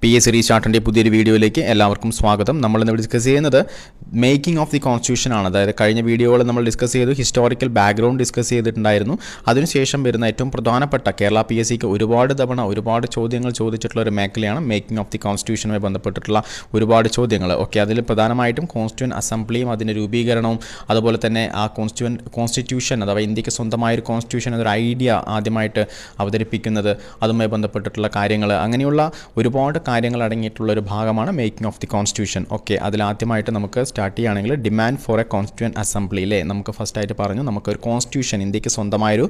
PA series ചാർട്ടിൻ്റെ പുതിയൊരു വീഡിയോയിലേക്ക് എല്ലാവർക്കും സ്വാഗതം. നമ്മളിന്ന് ഡിസ്കസ് ചെയ്യുന്നത് മേക്കിംഗ് ഓഫ് ദി കോൺസ്റ്റിറ്റ്യൂഷൻ ആണ്. അതായത് കഴിഞ്ഞ വീഡിയോകൾ നമ്മൾ ഡിസ്കസ് ചെയ്തു, ഹിസ്റ്റോറിക്കൽ ബാക്ക്ഗ്രൗണ്ട് ഡിസ്കസ് ചെയ്തിട്ടുണ്ടായിരുന്നു. അതിനുശേഷം വരുന്ന ഏറ്റവും പ്രധാനപ്പെട്ട കേരള PSCക്ക് ഒരുപാട് തവണ ഒരുപാട് ചോദ്യങ്ങൾ ചോദിച്ചിട്ടുള്ള ഒരു മേഖലയാണ് മേക്കിംഗ് ഓഫ് ദി കോൺസ്റ്റിറ്റ്യൂഷനുമായി ബന്ധപ്പെട്ടിട്ടുള്ള ഒരുപാട് ചോദ്യങ്ങൾ. ഓക്കെ, അതിൽ പ്രധാനമായിട്ടും കോൺസ്റ്റിറ്റ്യൂവൻ്റ് അസംബ്ലിയും അതിൻ്റെ രൂപീകരണവും അതുപോലെ തന്നെ ആ കോൺസ്റ്റിറ്റ്യൂഷൻ അഥവാ ഇന്ത്യക്ക് സ്വന്തമായൊരു കോൺസ്റ്റിറ്റ്യൂഷൻ എന്നൊരു ഐഡിയ ആദ്യമായിട്ട് അവതരിപ്പിക്കുന്നത്, അതുമായി ബന്ധപ്പെട്ടിട്ടുള്ള കാര്യങ്ങൾ, അങ്ങനെയുള്ള ഒരുപാട് കാര്യങ്ങൾ അടങ്ങിയിട്ടുള്ള ഒരു ഭാഗമാണ് making of the constitution. Okay, അതിലാദ്യമായിട്ട് നമുക്ക് സ്റ്റാർട്ട് ചെയ്യുകയാണെങ്കിൽ demand for a constituent assembly അല്ലേ. നമുക്ക് ഫസ്റ്റായിട്ട് പറഞ്ഞു നമുക്കൊരു കോൺസ്റ്റിറ്റ്യൂഷൻ, ഇന്ത്യക്ക് സ്വന്തമായൊരു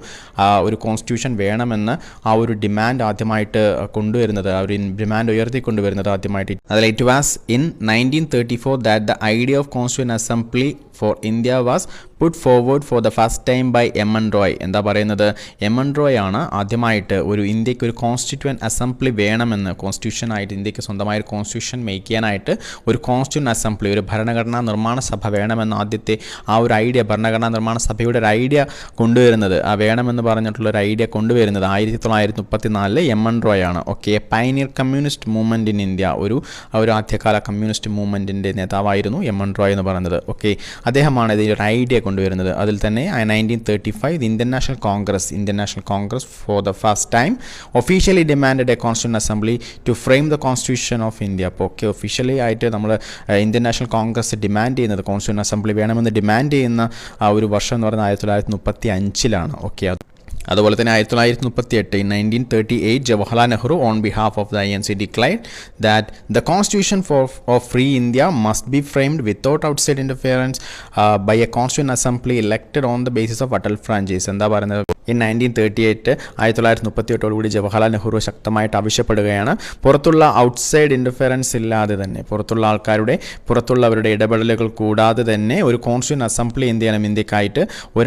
ഒരു കോൺസ്റ്റിറ്റ്യൂഷൻ വേണമെന്ന് ആ ഒരു ഡിമാൻഡ് ആദ്യമായിട്ട് കൊണ്ടുവരുന്നത്, ആ ഒരു ഡിമാൻഡ് ഉയർത്തിക്കൊണ്ടുവരുന്നത് ആദ്യമായിട്ട് അതിൽ it was in 1934 that the idea of constituent assembly for India was put forward for the first time by M.N. Roy. എന്താ പറയുന്നത്? M.N. റോയ് ആണ് ആദ്യമായിട്ട് ഒരു ഇന്ത്യക്ക് ഒരു കോൺസ്റ്റിറ്റ്യൂവൻ്റ് അസംബ്ലി വേണമെന്ന്, കോൺസ്റ്റിറ്റ്യൂഷനായിട്ട് ഇന്ത്യക്ക് സ്വന്തമായ ഒരു കോൺസ്റ്റിറ്റ്യൂഷൻ മേക്ക് ചെയ്യാനായിട്ട് ഒരു കോൺസ്റ്റിറ്റ്യൂവൻ്റ് അസംബ്ലി, ഒരു ഭരണഘടനാ നിർമ്മാണ സഭ വേണമെന്ന് ആദ്യത്തെ ആ ഒരു ഐഡിയ, ഭരണഘടനാ നിർമ്മാണ സഭയുടെ ഒരു ഐഡിയ കൊണ്ടുവരുന്നത്, ആ വേണമെന്ന് പറഞ്ഞിട്ടുള്ള ഒരു ഐഡിയ കൊണ്ടുവരുന്നത് 1934 M.N. റോയ് ആണ്. Okay, pioneer communist movement in India, ഒരു ആദ്യകാല കമ്മ്യൂണിസ്റ്റ് മൂവ്മെൻറ്റിൻ്റെ നേതാവായിരുന്നു M.N. റോയ് എന്ന് പറയുന്നത്. ഓക്കെ, അദ്ദേഹമാണ് ഇതിൻ്റെ ഒരു ഐഡിയ കൊണ്ടുവരുന്നത്. അതിൽ തന്നെ 1935 Indian national Congress for the first time officially demanded a constituent assembly to frame the constitution of India. അപ്പോൾ ഓക്കെ, ഒഫീഷ്യലി ആയിട്ട് നമ്മൾ ഇന്ത്യൻ നാഷണൽ കോൺഗ്രസ് ഡിമാൻഡ് ചെയ്യുന്നത്, കോൺസ്റ്റിറ്റ്യൂവൻ്റ് അസംബ്ലി വേണമെന്ന് ഡിമാൻഡ് ചെയ്യുന്ന ആ ഒരു വർഷം എന്ന് പറയുന്നത് 1935 ഓക്കെ, അതുപോലെ തന്നെ 1938 in 1938 Jawaharlal Nehru on behalf of the INC declared that the constitution of free India must be framed without outside interference by a constituent assembly elected on the basis of Atal franchise. എന്താ പറയുന്നത്? In 1938 Jawaharlal Nehru ശക്തമായിട്ട് ആവശ്യപ്പെടുകയാണ്, പുറത്തുള്ള outside interference ഇല്ലാതെ തന്നെ, പുറത്തുള്ളവരുടെ ഇടപെടലുകൾ കൂടാതെ തന്നെ ഒരു കോൺസ്റ്റിറ്റ്യൂവൻ്റ് അസംബ്ലി എന്ത് ചെയ്യണം ഇന്ത്യക്കായിട്ട്,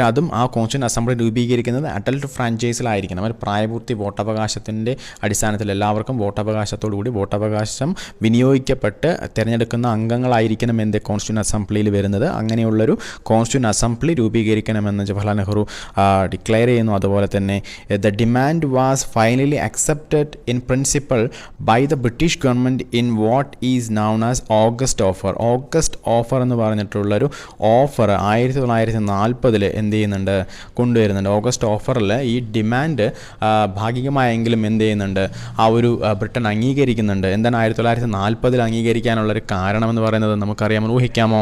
അതും ആ കോൺസ്റ്റിറ്റ്യൂവൻ്റ് അസംബ്ലി രൂപീകരിക്കുന്നത് അടൽ ഫ്രാഞ്ചൈസിലായിരിക്കണം. ഒരു പ്രായപൂർത്തി വോട്ടവകാശത്തിൻ്റെ അടിസ്ഥാനത്തിൽ എല്ലാവർക്കും വോട്ടവകാശത്തോടുകൂടി വോട്ടവകാശം വിനിയോഗിക്കപ്പെട്ട് തിരഞ്ഞെടുക്കുന്ന അംഗങ്ങളായിരിക്കണം എന്ത് കോൺസ്റ്റിറ്റ്യൂവൻ്റ് അസംബ്ലിയിൽ വരുന്നത്. അങ്ങനെയുള്ളൊരു കോൺസ്റ്റിറ്റ്യൂവൻ്റ് അസംബ്ലി രൂപീകരിക്കണമെന്ന് ജവഹർലാൽ നെഹ്റു ഡിക്ലെയർ ചെയ്യുന്നു. അതുപോലെ തന്നെ the demand was finally accepted in principle by the British government in what is known as August offer എന്ന് പറഞ്ഞിട്ടുള്ളൊരു ഓഫർ 1940 എന്ത് ചെയ്യുന്നുണ്ട്, കൊണ്ടുവരുന്നുണ്ട്. ഓഗസ്റ്റ് ഓഫറിൽ ഈ ഡിമാൻഡ് ഭാഗികമായെങ്കിലും എന്ത് ചെയ്യുന്നുണ്ട്, ആ ഒരു ബ്രിട്ടൻ അംഗീകരിക്കുന്നുണ്ട്. എന്താണ് 1940 അംഗീകരിക്കാനുള്ളൊരു കാരണമെന്ന് പറയുന്നത് നമുക്കറിയാമോ, ഊഹിക്കാമോ?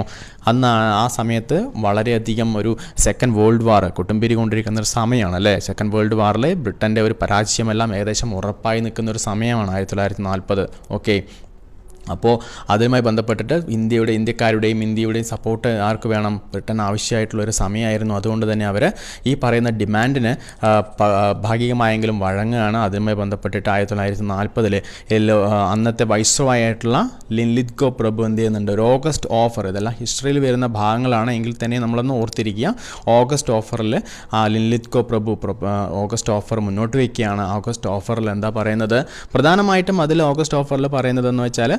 അന്ന് ആ സമയത്ത് വളരെയധികം ഒരു സെക്കൻഡ് വേൾഡ് വാർ കൊട്ടുംപിരി കൊണ്ടിരിക്കുന്ന ഒരു സമയമാണ് അല്ലേ. സെക്കൻഡ് വേൾഡ് വാറിൽ ബ്രിട്ടൻ്റെ ഒരു പരാജയമെല്ലാം ഏകദേശം ഉറപ്പായി നിൽക്കുന്ന ഒരു സമയമാണ് 1940. ഓക്കെ, അപ്പോൾ അതുമായി ബന്ധപ്പെട്ടിട്ട് ഇന്ത്യയുടെയും സപ്പോർട്ട് ആർക്ക് വേണം? ബ്രിട്ടൻ ആവശ്യമായിട്ടുള്ളൊരു സമയമായിരുന്നു. അതുകൊണ്ട് തന്നെ അവർ ഈ പറയുന്ന ഡിമാൻഡിന് ഭാഗികമായെങ്കിലും വഴങ്ങുകയാണ്. അതുമായി ബന്ധപ്പെട്ടിട്ട് 1940 അന്നത്തെ വൈസ്രോയ് ആയിട്ടുള്ള ലിൻലിത്ഗോ പ്രഭു എന്ത് ചെയ്യുന്നുണ്ട്, ഒരു ഓഗസ്റ്റ് ഓഫർ, ഇതെല്ലാം ഹിസ്റ്ററിയിൽ വരുന്ന ഭാഗങ്ങളാണ് എങ്കിൽ തന്നെ നമ്മളൊന്ന് ഓർത്തിരിക്കുക. ഓഗസ്റ്റ് ഓഫറിൽ ലിൻലിത്ഗോ പ്രഭു ഓഗസ്റ്റ് ഓഫർ മുന്നോട്ട് വയ്ക്കുകയാണ്. ഓഗസ്റ്റ് ഓഫറിൽ എന്താ പറയുന്നത്? പ്രധാനമായിട്ടും അതിൽ ഓഗസ്റ്റ് ഓഫറിൽ പറയുന്നതെന്ന് വെച്ചാൽ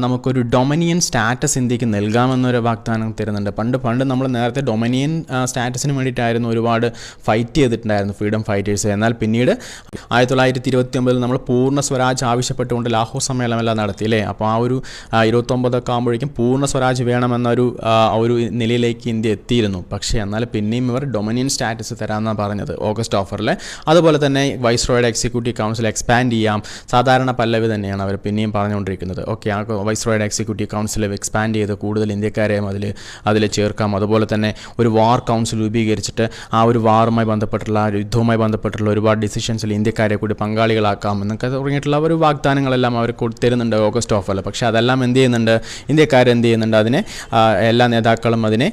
നമുക്കൊരു ഡൊമിനിയൻ സ്റ്റാറ്റസ് ഇന്ത്യക്ക് നൽകാമെന്നൊരു വാഗ്ദാനം തരുന്നുണ്ട്. പണ്ട് നമ്മൾ നേരത്തെ ഡൊമിനിയൻ സ്റ്റാറ്റസിന് വേണ്ടിയിട്ടായിരുന്നു ഒരുപാട് ഫൈറ്റ് ചെയ്തിട്ടുണ്ടായിരുന്നു, ഫ്രീഡം ഫൈറ്റേഴ്സ്. എന്നാൽ പിന്നീട് 1929 നമ്മൾ പൂർണ്ണ സ്വരാജ് ആവശ്യപ്പെട്ടുകൊണ്ട് ലാഹോർ സമ്മേളനമെല്ലാം നടത്തി അല്ലേ. അപ്പോൾ ആ ഒരു 29 ആകുമ്പോഴേക്കും പൂർണ്ണ സ്വരാജ് വേണമെന്നൊരു നിലയിലേക്ക് ഇന്ത്യ എത്തിയിരുന്നു. പക്ഷേ എന്നാൽ പിന്നെയും ഇവർ ഡൊമിനിയൻ സ്റ്റാറ്റസ് തരാമെന്നാണ് പറഞ്ഞത് ഓഗസ്റ്റ് ഓഫറിൽ. അതുപോലെ തന്നെ വൈസ്രോയുടെ എക്സിക്യൂട്ടീവ് കൗൺസിൽ എക്സ്പാൻഡ് ചെയ്യാം, സാധാരണ പല്ലവി തന്നെയാണ് അവർ പിന്നെയും പറഞ്ഞുകൊണ്ടിരിക്കുന്നത്. ഓക്കെ, ആ വൈസ്രോയുടെ എക്സിക്യൂട്ടീവ് കൗൺസിൽ എക്സ്പാൻഡ് ചെയ്ത് കൂടുതൽ ഇന്ത്യക്കാരെയും അതിൽ ചേർക്കാം. അതുപോലെ തന്നെ ഒരു വാർ കൗൺസിൽ രൂപീകരിച്ചിട്ട് ആ ഒരു വാറുമായി ബന്ധപ്പെട്ടുള്ള യുദ്ധവുമായി ബന്ധപ്പെട്ടുള്ള ഒരുപാട് ഡിസിഷൻസിൽ ഇന്ത്യക്കാരെ കൂടി പങ്കാളികളാക്കാം എന്നൊക്കെ തുടങ്ങിയിട്ടുള്ള ഒരു വാഗ്ദാനങ്ങളെല്ലാം അവർ തരുന്നുണ്ട് ഓഗസ്റ്റ് ഓഫറിൽ. പക്ഷേ അതെല്ലാം എന്ത് ചെയ്യുന്നുണ്ട്, ഇന്ത്യക്കാരെന്ത് ചെയ്യുന്നുണ്ട്, അതിനെ എല്ലാ നേതാക്കളും അതിനെ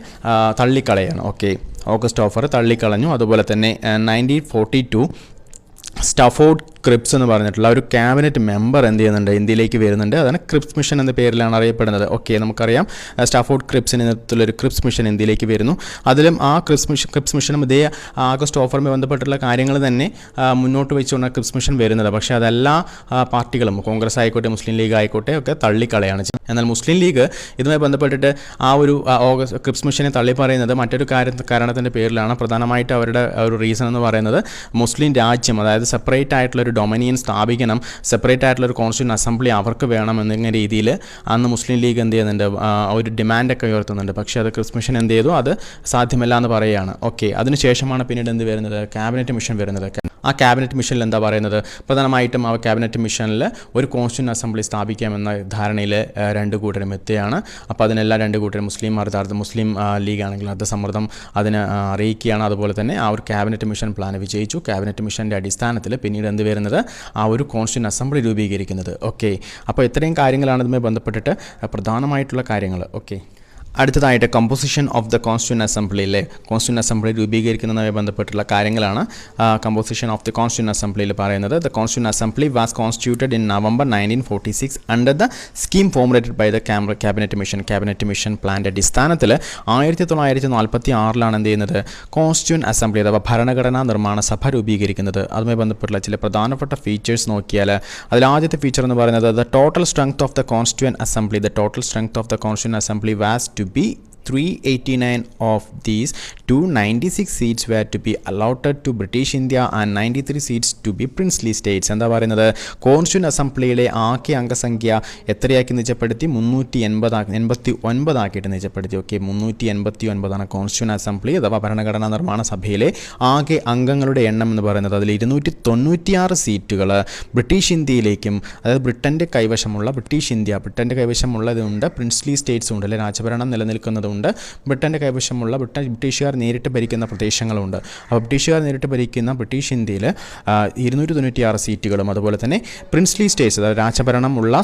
തള്ളിക്കളയാണ്. ഓക്കെ, ഓഗസ്റ്റ് ഓഫർ തള്ളിക്കളഞ്ഞു. അതുപോലെ തന്നെ 1942 സ്റ്റാഫോർഡ് ക്രിപ്സ് എന്ന് പറഞ്ഞിട്ടുള്ള ഒരു ക്യാബിനറ്റ് മെമ്പർ എന്ത് ചെയ്യുന്നുണ്ട്, ഇന്ത്യയിലേക്ക് വരുന്നുണ്ട്. അതാണ് ക്രിപ്സ് മിഷൻ എന്ന പേരിലാണ് അറിയപ്പെടുന്നത്. ഓക്കെ, നമുക്കറിയാം സ്റ്റാഫോർഡ് ക്രിപ്സിന് നേതൃത്വത്തിലൊരു ക്രിപ്സ് മിഷൻ ഇന്ത്യയിലേക്ക് വരുന്നു. അതിലും ആ ക്രിപ്സ് മിഷനും ഇതേ ആഗസ്റ്റ് ഓഫറുമായി ബന്ധപ്പെട്ടുള്ള കാര്യങ്ങൾ തന്നെ മുന്നോട്ട് വെച്ചുകൊണ്ടാണ് ക്രിപ്സ് മിഷൻ വരുന്നത്. പക്ഷേ അതെല്ലാ പാർട്ടികളും, കോൺഗ്രസ് ആയിക്കോട്ടെ മുസ്ലിം ലീഗ് ആയിക്കോട്ടെ, ഒക്കെ തള്ളിക്കളയാണ്. എന്നാൽ മുസ്ലിം ലീഗ് ഇതുമായി ബന്ധപ്പെട്ടിട്ട് ആ ഒരു ക്രിപ്സ് മിഷനെ തള്ളി പറയുന്നത് മറ്റൊരു കാരണത്തിൻ്റെ പേരിലാണ്. പ്രധാനമായിട്ട് അവരുടെ ഒരു റീസൺ എന്ന് പറയുന്നത് മുസ്ലിം രാജ്യം, അതായത് അതായത് സെപ്പറേറ്റ് ആയിട്ടുള്ളൊരു ഡൊമിനിയൻ സ്ഥാപിക്കണം, സെപ്പറേറ്റ് ആയിട്ടുള്ളൊരു കോൺസ്റ്റിറ്റ്യൂന്റ് അസംബ്ലി അവർക്ക് വേണം എന്നിങ്ങനെ രീതിയിൽ അന്ന് മുസ്ലിം ലീഗ് എന്ത് ചെയ്യുന്നുണ്ട്, ഒരു ഡിമാൻഡൊക്കെ ഉയർത്തുന്നുണ്ട്. പക്ഷേ അത് ക്രിസ് മിഷൻ എന്ത് ചെയ്തു, അത് സാധ്യമല്ല എന്ന് പറയുകയാണ്. ഓക്കെ, അതിനുശേഷമാണ് പിന്നീട് എന്ത് വരുന്നത്, ക്യാബിനറ്റ് മിഷൻ വരുന്നത്. ആ ക്യാബിനറ്റ് മിഷനിൽ എന്താ പറയുന്നത്, പ്രധാനമായിട്ടും ആ ക്യാബിനറ്റ് മിഷനിൽ ഒരു കോൺസ്റ്റിറ്റ്യൂന്റ് അസംബ്ലി സ്ഥാപിക്കാമെന്ന ധാരണയിൽ രണ്ട് കൂട്ടരും എത്തുകയാണ്. അപ്പോൾ അതിനെല്ലാം രണ്ട് കൂട്ടരും മുസ്ലിം ലീഗ് ആണെങ്കിൽ അർദ്ധസമ്മർദ്ദം അതിന് അറിയിക്കുകയാണ്. അതുപോലെ തന്നെ ആ ഒരു ക്യാബിനറ്റ് മിഷൻ പ്ലാൻ വിജയിച്ചു. ക്യാബിനറ്റ് മിഷൻ്റെ അടിസ്ഥാനത്തിൽ പിന്നീട് എന്ത് വരുന്നത്, ആ ഒരു കോൺസ്റ്റിറ്റ്യൂന്റ് അസംബ്ലി രൂപീകരിക്കുന്നത്. ഓക്കെ, അപ്പോൾ ഇത്രയും കാര്യങ്ങളാണ് ഇതുമായി ബന്ധപ്പെട്ടിട്ട് പ്രധാനമായിട്ടുള്ള കാര്യങ്ങൾ. ഓക്കെ, അടുത്തതായിട്ട് കമ്പോസിഷൻ ഓഫ് ദ കോൺസ്റ്റിറ്റ്യൂന്റ് അസംബ്ലിയിലെ കോൺസ്റ്റിറ്റ്യൂന്റ് അസംബ്ലി രൂപീകരിക്കുന്നതുമായി ബന്ധപ്പെട്ടുള്ള കാര്യങ്ങളാണ് കമ്പോസിഷൻ ഓഫ് ദി കോൺസ്റ്റിറ്റ്യൂന്റ് അസംബ്ലിയിൽ പറയുന്നത്. The constituent assembly was constituted in November 1946 under the scheme formulated by the cabinet mission പ്ലാൻ്റെ അടിസ്ഥാനത്തിൽ 1946 എന്ത് ചെയ്യുന്നത്, കോൺസ്റ്റിറ്റ്യൂന്റ് അസംബ്ലി അഥവാ ഭരണഘടനാ നിർമ്മാണ സഭ രൂപീകരിക്കുന്നത്. അതുമായി ബന്ധപ്പെട്ടുള്ള ചില പ്രധാനപ്പെട്ട ഫീച്ചേഴ്സ് നോക്കിയാൽ അതിൽ ആദ്യത്തെ ഫീച്ചർ എന്ന് പറയുന്നത് the total strength of the constituent assembly was to be 389 of these 296 seats were to be allotted to British India and 93 seats to be princely states. എന്താ പറയുന്നത്, കോൺസ്റ്റിറ്റ്യൂന്റ് അസംബ്ലിയിലെ ആകെ അംഗസംഖ്യ എത്രയാക്കി നിജപ്പെടുത്തി, 389 ആക്കിയിട്ട് നിജപ്പെടുത്തി. ഓക്കെ, 389 കോൺസ്റ്റിറ്റ്യൂന്റ് അസംബ്ലി അഥവാ ഭരണഘടനാ നിർമ്മാണ സഭയിലെ ആകെ അംഗങ്ങളുടെ എണ്ണം എന്ന് പറയുന്നത്. അതിൽ 296 സീറ്റുകൾ ബ്രിട്ടീഷ് ഇന്ത്യയിലേക്കും, അതായത് ബ്രിട്ടൻ്റെ കൈവശമുള്ളതുണ്ട്, പ്രിൻസ്ലി സ്റ്റേറ്റ്സും ഉണ്ട്, അല്ലെ രാജഭരണം നിലനിൽക്കുന്നതുണ്ട്, ബ്രിട്ടൻ്റെ കൈവശമുള്ള ബ്രിട്ടീഷുകാർ നേരിട്ട് ഭരിക്കുന്ന പ്രദേശങ്ങളുണ്ട്. അപ്പോൾ ബ്രിട്ടീഷുകാർ നേരിട്ട് ഭരിക്കുന്ന ബ്രിട്ടീഷ് ഇന്ത്യയിൽ 296 സീറ്റുകളും അതുപോലെ തന്നെ പ്രിൻസ്ലി സ്റ്റേറ്റ്സ് അതായത് രാജഭരണം ഉള്ള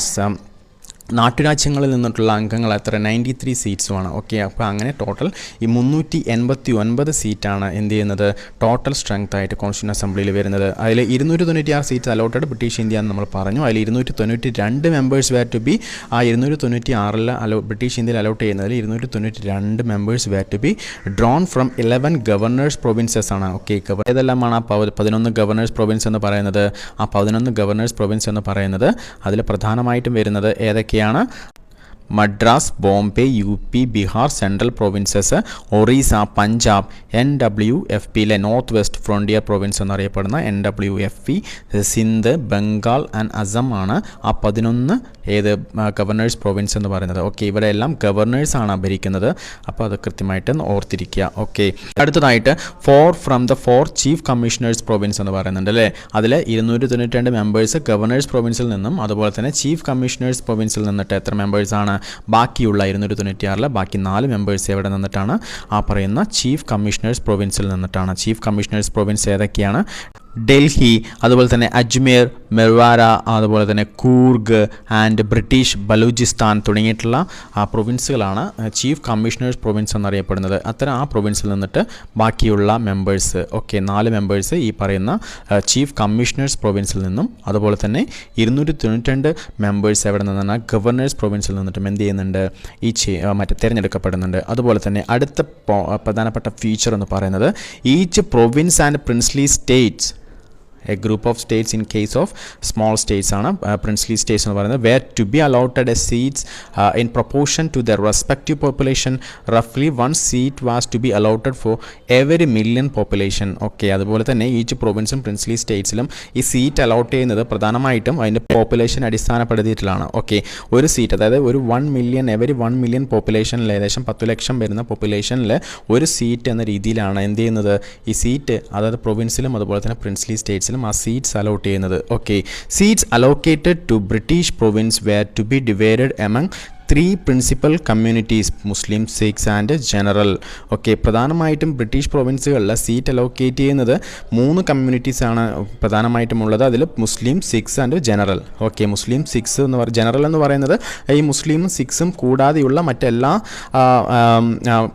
നാട്ടുരാജ്യങ്ങളിൽ നിന്നിട്ടുള്ള അംഗങ്ങൾ എത്ര, 93 സീറ്റ്സുമാണ്. ഓക്കെ, അപ്പോൾ അങ്ങനെ ടോട്ടൽ ഈ 389 സീറ്റാണ് എന്ത് ചെയ്യുന്നത്, ടോട്ടൽ സ്ട്രെങ്ത് ആയിട്ട് കോൺസ്റ്റിറ്റ്യൂന്റ് അസംബ്ലിയിൽ വരുന്നത്. അതിൽ 296 സീറ്റ്സ് അലോട്ടഡ് ബ്രിട്ടീഷ് ഇന്ത്യ എന്ന് നമ്മൾ പറഞ്ഞു. അതിൽ 292 മെമ്പേഴ്സ് വേർ ടു ബി, ആ 296 ബ്രിട്ടീഷ് ഇന്ത്യയിൽ അലോട്ട് ചെയ്യുന്നതിൽ 292 members were to be drawn from 11 governors provinces ആണ്. ഓക്കെ, ഏതെല്ലാമാണ് ആ 11 ഗവർണേഴ്സ് പ്രൊവിൻസ് എന്ന് പറയുന്നത്, ആ 11 ഗവർണേഴ്സ് പ്രൊവിൻസ് എന്ന് പറയുന്നത് അതിൽ പ്രധാനമായിട്ടും വരുന്നത് ഏതൊക്കെയാണ്, Madras, Bombay, UP, Bihar, central provinces, Orissa, Punjab, NWFP north west frontier province എന്നറിയപ്പെടുന്ന NWFP, സിന്ധ്, ബംഗാൾ ആൻഡ് അസം ആണ് ആ 11 ഗവർണേഴ്സ് പ്രൊവിൻസ് എന്ന് പറയുന്നത്. ഓക്കെ, ഇവിടെ എല്ലാം ഗവർണേഴ്സാണ് ഭരിക്കുന്നത്. അപ്പോൾ അത് കൃത്യമായിട്ട് ഓർത്തിരിക്കുക. ഓക്കെ, അടുത്തതായിട്ട് 4 ചീഫ് കമ്മീഷണേഴ്സ് പ്രൊവിൻസ് എന്ന് പറയുന്നുണ്ട് അല്ലേ. അതിൽ 292 മെമ്പേഴ്സ് ഗവർണേഴ്സ് പ്രൊവിൻസിൽ നിന്നും അതുപോലെ തന്നെ ചീഫ് കമ്മീഷണേഴ്സ് പ്രൊവിൻസിൽ നിന്നിട്ട് എത്ര മെമ്പേഴ്സാണ്, ബാക്കിയുള്ള 296 ബാക്കി 4 മെമ്പേഴ്സ് എവിടെ നിന്നിട്ടാണ്, ആ പറയുന്ന ചീഫ് കമ്മീഷണേഴ്സ് പ്രൊവിൻസിൽ നിന്നിട്ടാണ്. ചീഫ് കമ്മീഷണേഴ്സ് പ്രൊവിൻസ് ഏതൊക്കെയാണ്, ഡൽഹി, അതുപോലെ തന്നെ അജ്മീർ, മെർവാര, അതുപോലെ തന്നെ കൂർഗ് ആൻഡ് ബ്രിട്ടീഷ് ബലൂചിസ്ഥാൻ തുടങ്ങിയിട്ടുള്ള പ്രൊവിൻസുകളാണ് ചീഫ് കമ്മീഷണേഴ്സ് പ്രൊവിൻസ് എന്നറിയപ്പെടുന്നത്. അത്തരം ആ പ്രൊവിൻസിൽ നിന്നിട്ട് ബാക്കിയുള്ള മെമ്പേഴ്സ്, ഓക്കെ 4 മെമ്പേഴ്സ് ഈ പറയുന്ന ചീഫ് കമ്മീഷണേഴ്സ് പ്രൊവിൻസിൽ നിന്നും അതുപോലെ തന്നെ 292 മെമ്പേഴ്സ് എവിടെ നിന്നാണ്, ഗവർണേഴ്സ് പ്രൊവിൻസിൽ നിന്നിട്ടും എന്ത് ചെയ്യുന്നുണ്ട്, ഈ തിരഞ്ഞെടുക്കപ്പെടുന്നുണ്ട്. അതുപോലെ തന്നെ അടുത്ത പ്രധാനപ്പെട്ട ഫീച്ചർ എന്ന് പറയുന്നത് each province and princely States, a group of states in case of small states ആണ് princely states എന്ന് പറയുന്നത്, where to be allotted as seats in proportion to their respective population. Roughly 1 seat was to be allotted for every million population. Okay, അതുപോലെ തന്നെ each പ്രൊവിൻസും princely സ്റ്റേറ്റ്സിലും ഈ seat allot ചെയ്യുന്നത് പ്രധാനമായിട്ടും അതിൻ്റെ population അടിസ്ഥാനപ്പെടുത്തിയിട്ടാണ്. Okay, ഒരു seat അതായത് ഒരു 1 മില്യൺ എവരി 1 മില്യൺ പോപ്പുലേഷനിൽ ഏകദേശം 10 ലക്ഷം വരുന്ന പോപ്പുലേഷനിൽ ഒരു സീറ്റ് എന്ന രീതിയിലാണ് എന്ത് ചെയ്യുന്നത്, ഈ സീറ്റ് അതായത് പ്രൊവിൻസിലും അതുപോലെ തന്നെ പ്രിൻസ്ലി സ്റ്റേറ്റ്സിലും ആ സീറ്റ്സ് അലോട്ട് ചെയ്യുന്നത്. Okay, seats allocated to British province were to be divided among 3 principal communities, Muslim, Sikhs and general. Okay, പ്രധാനമായിട്ടും ബ്രിട്ടീഷ് പ്രൊവിൻസുകളിൽ സീറ്റ് അലോക്കേറ്റ് ചെയ്യുന്നത് 3 കമ്മ്യൂണിറ്റീസാണ് പ്രധാനമായിട്ടും ഉള്ളത്. അതിൽ Muslim, Sikhs and general. Okay, Muslim, Sikhs എന്ന് ജനറൽ എന്ന് പറയുന്നത് ഈ മുസ്ലിമും സിഖ്സും കൂടാതെയുള്ള മറ്റെല്ലാ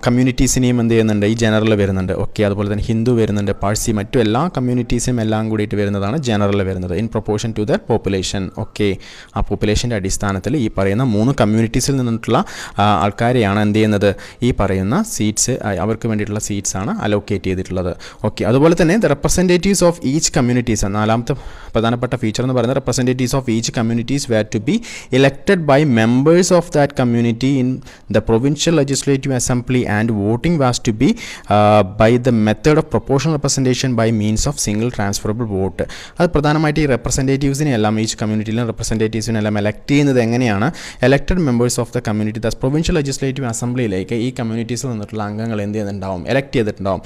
കമ്മ്യൂണിറ്റീസിനെയും എന്ത് ചെയ്യുന്നുണ്ട്, ഈ ജനറൽ വരുന്നുണ്ട്. ഓക്കെ, അതുപോലെ തന്നെ ഹിന്ദു വരുന്നുണ്ട്, പാഴ്സി, മറ്റു എല്ലാ കമ്മ്യൂണിറ്റീസും എല്ലാം കൂടിയിട്ട് വരുന്നതാണ് ജനറൽ വരുന്നത് in proportion to their population. Okay, ആ പോപ്പുലേഷൻ്റെ അടിസ്ഥാനത്തിൽ ഈ പറയുന്ന 3 കമ്മ്യൂണിറ്റീസ് കമ്മ്യൂണിറ്റീസിൽ നിന്നിട്ടുള്ള ആൾക്കാരെയാണ് എന്ത് ചെയ്യുന്നത്, ഈ പറയുന്ന സീറ്റ്സ് അവർക്ക് വേണ്ടിയിട്ടുള്ള സീറ്റ്സാണ് അലോക്കേറ്റ് ചെയ്തിട്ടുള്ളത്. ഓക്കെ, അതുപോലെ തന്നെ the representatives of each communities, നാലാമത്തെ പ്രധാനപ്പെട്ട ഫീച്ചർ എന്ന് പറയുന്നത് representatives of each communities were to be elected by members of that community in the provincial legislative assembly and voting was to be by the method of proportional representation by means of single transferable vote. അത് പ്രധാനമായിട്ട് ഈ റെപ്രസെൻറ്റേറ്റീവ്സിനെ എല്ലാം each കമ്മ്യൂണിറ്റിയിലും റെപ്രസെൻറ്റേറ്റീവ്സിനെല്ലാം elect ചെയ്യുന്നത് എങ്ങനെയാണ്, elected members of the community the provincial legislative അസംബ്ലിയിലേക്ക് ഈ കമ്മ്യൂണിറ്റീസിൽ നിന്നിട്ടുള്ള അംഗങ്ങൾ എന്ത് ചെയ്യുന്നുണ്ടാവും, എലക്ട് ചെയ്തിട്ടുണ്ടാവും.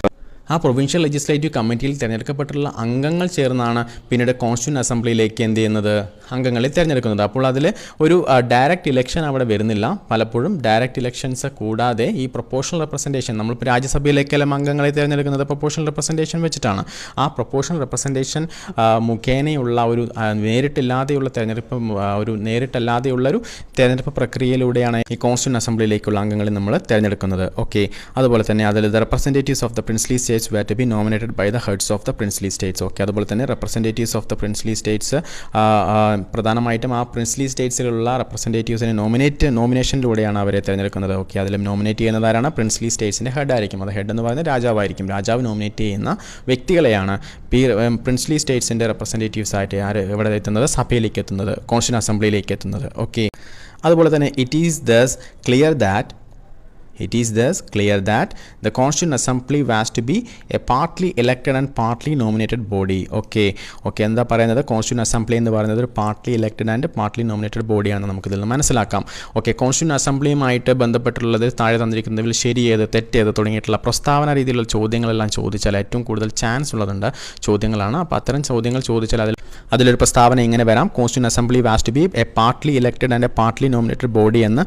ആ പ്രൊവിൻഷ്യൽ ലെജിസ്ലേറ്റീവ് കമ്മിറ്റിയിൽ തിരഞ്ഞെടുക്കപ്പെട്ടിട്ടുള്ള അംഗങ്ങൾ ചേർന്നാണ് പിന്നീട് കോൺസ്റ്റിറ്റ്യൂന്റ് അസംബ്ലിയിലേക്ക് എന്ത് ചെയ്യുന്നത്, അംഗങ്ങളെ തിരഞ്ഞെടുക്കുന്നത്. അപ്പോൾ അതിൽ ഒരു ഡയറക്റ്റ് ഇലക്ഷൻ അവിടെ വരുന്നില്ല. പലപ്പോഴും ഡയറക്റ്റ് ഇലക്ഷൻസ് കൂടാതെ ഈ പ്രൊപ്പോർഷണൽ റെപ്രസെൻറ്റേഷൻ, നമ്മളിപ്പോൾ രാജ്യസഭയിലേക്കെല്ലാം അംഗങ്ങളെ തിരഞ്ഞെടുക്കുന്നത് പ്രൊപ്പോർഷണൽ റെപ്രസെൻറ്റേഷൻ വെച്ചിട്ടാണ്. ആ പ്രൊപ്പോർഷണൽ റെപ്രസെൻറ്റേഷൻ മുഖേനയുള്ള ഒരു നേരിട്ടല്ലാതെയുള്ള തിരഞ്ഞെടുപ്പ്, ഒരു നേരിട്ടല്ലാതെയുള്ളൊരു തിരഞ്ഞെടുപ്പ് പ്രക്രിയയിലൂടെയാണ് ഈ കോൺസ്റ്റിറ്റ്യൂന്റ് അസംബ്ലിയിലേക്കുള്ള അംഗങ്ങളെ നമ്മൾ തിരഞ്ഞെടുക്കുന്നത്. ഓക്കെ, അതുപോലെ തന്നെ അതിൽ the representatives of the princely States were to be nominated by the heads of the princely states. Okay, അതുപോലെ തന്നെ representatives of the princely States പ്രധാനമായിട്ടും ആ പ്രിൻസ്ലി സ്റ്റേറ്റ്സിലുള്ള റെപ്രസെൻറ്റേറ്റീവ്സിനെ നോമിനേഷനിലൂടെയാണ് അവരെ തിരഞ്ഞെടുക്കുന്നത്. ഓക്കെ, അതിൽ നോമിനേറ്റ് ചെയ്യുന്നതാരാണ്, പ്രിൻസ്ലി സ്റ്റേറ്റ്സിൻ്റെ ഹെഡ് ആയിരിക്കും. അത് ഹെഡ് എന്ന് പറയുന്നത് രാജാവായിരിക്കും. രാജാവ് നോമിനേറ്റ് ചെയ്യുന്ന വ്യക്തികളെയാണ് പ്രിൻസ്ലി സ്റ്റേറ്റ്സിൻ്റെ റെപ്രസെൻറ്റേറ്റീവ്സ് ആയിട്ട് ഇവിടെ എത്തുന്നത്, സഭയിലേക്ക് എത്തുന്നത്, കോൺസ്റ്റിറ്റ്യൂന്റ് അസംബ്ലിയിലേക്ക് എത്തുന്നത്. ഓക്കെ, അതുപോലെ തന്നെ it is thus clear that the Constituent Assembly was to be a partly elected and partly nominated body. Okay, എന്താ പറയുന്നത്, കോൺസ്റ്റിറ്റ്യൂന്റ് അസംബ്ലി എന്ന് പറയുന്നത് ഒരു partly elected and partly nominated ബോഡിയാണെന്ന് നമുക്കിതിൽ നിന്ന് മനസ്സിലാക്കാം. ഓക്കെ, കോൺസ്റ്റിറ്റ്യൂന്റ് അസംബ്ലിയുമായിട്ട് ബന്ധപ്പെട്ടുള്ളത് താഴെ തന്നിരിക്കുന്നതിൽ ശരിയേത് തെറ്റേത് തുടങ്ങിയിട്ടുള്ള പ്രസ്താവന രീതിയിലുള്ള ചോദ്യങ്ങളെല്ലാം ചോദിച്ചാൽ ഏറ്റവും കൂടുതൽ ചാൻസ് ഉള്ളതുണ്ട് ചോദ്യങ്ങളാണ്. അപ്പോൾ അത്തരം ചോദ്യങ്ങൾ ചോദിച്ചാൽ അതിലൊരു പ്രസ്താവന ഇങ്ങനെ വരാം, constituent assembly was to be a partly elected and a partly nominated body എന്ന്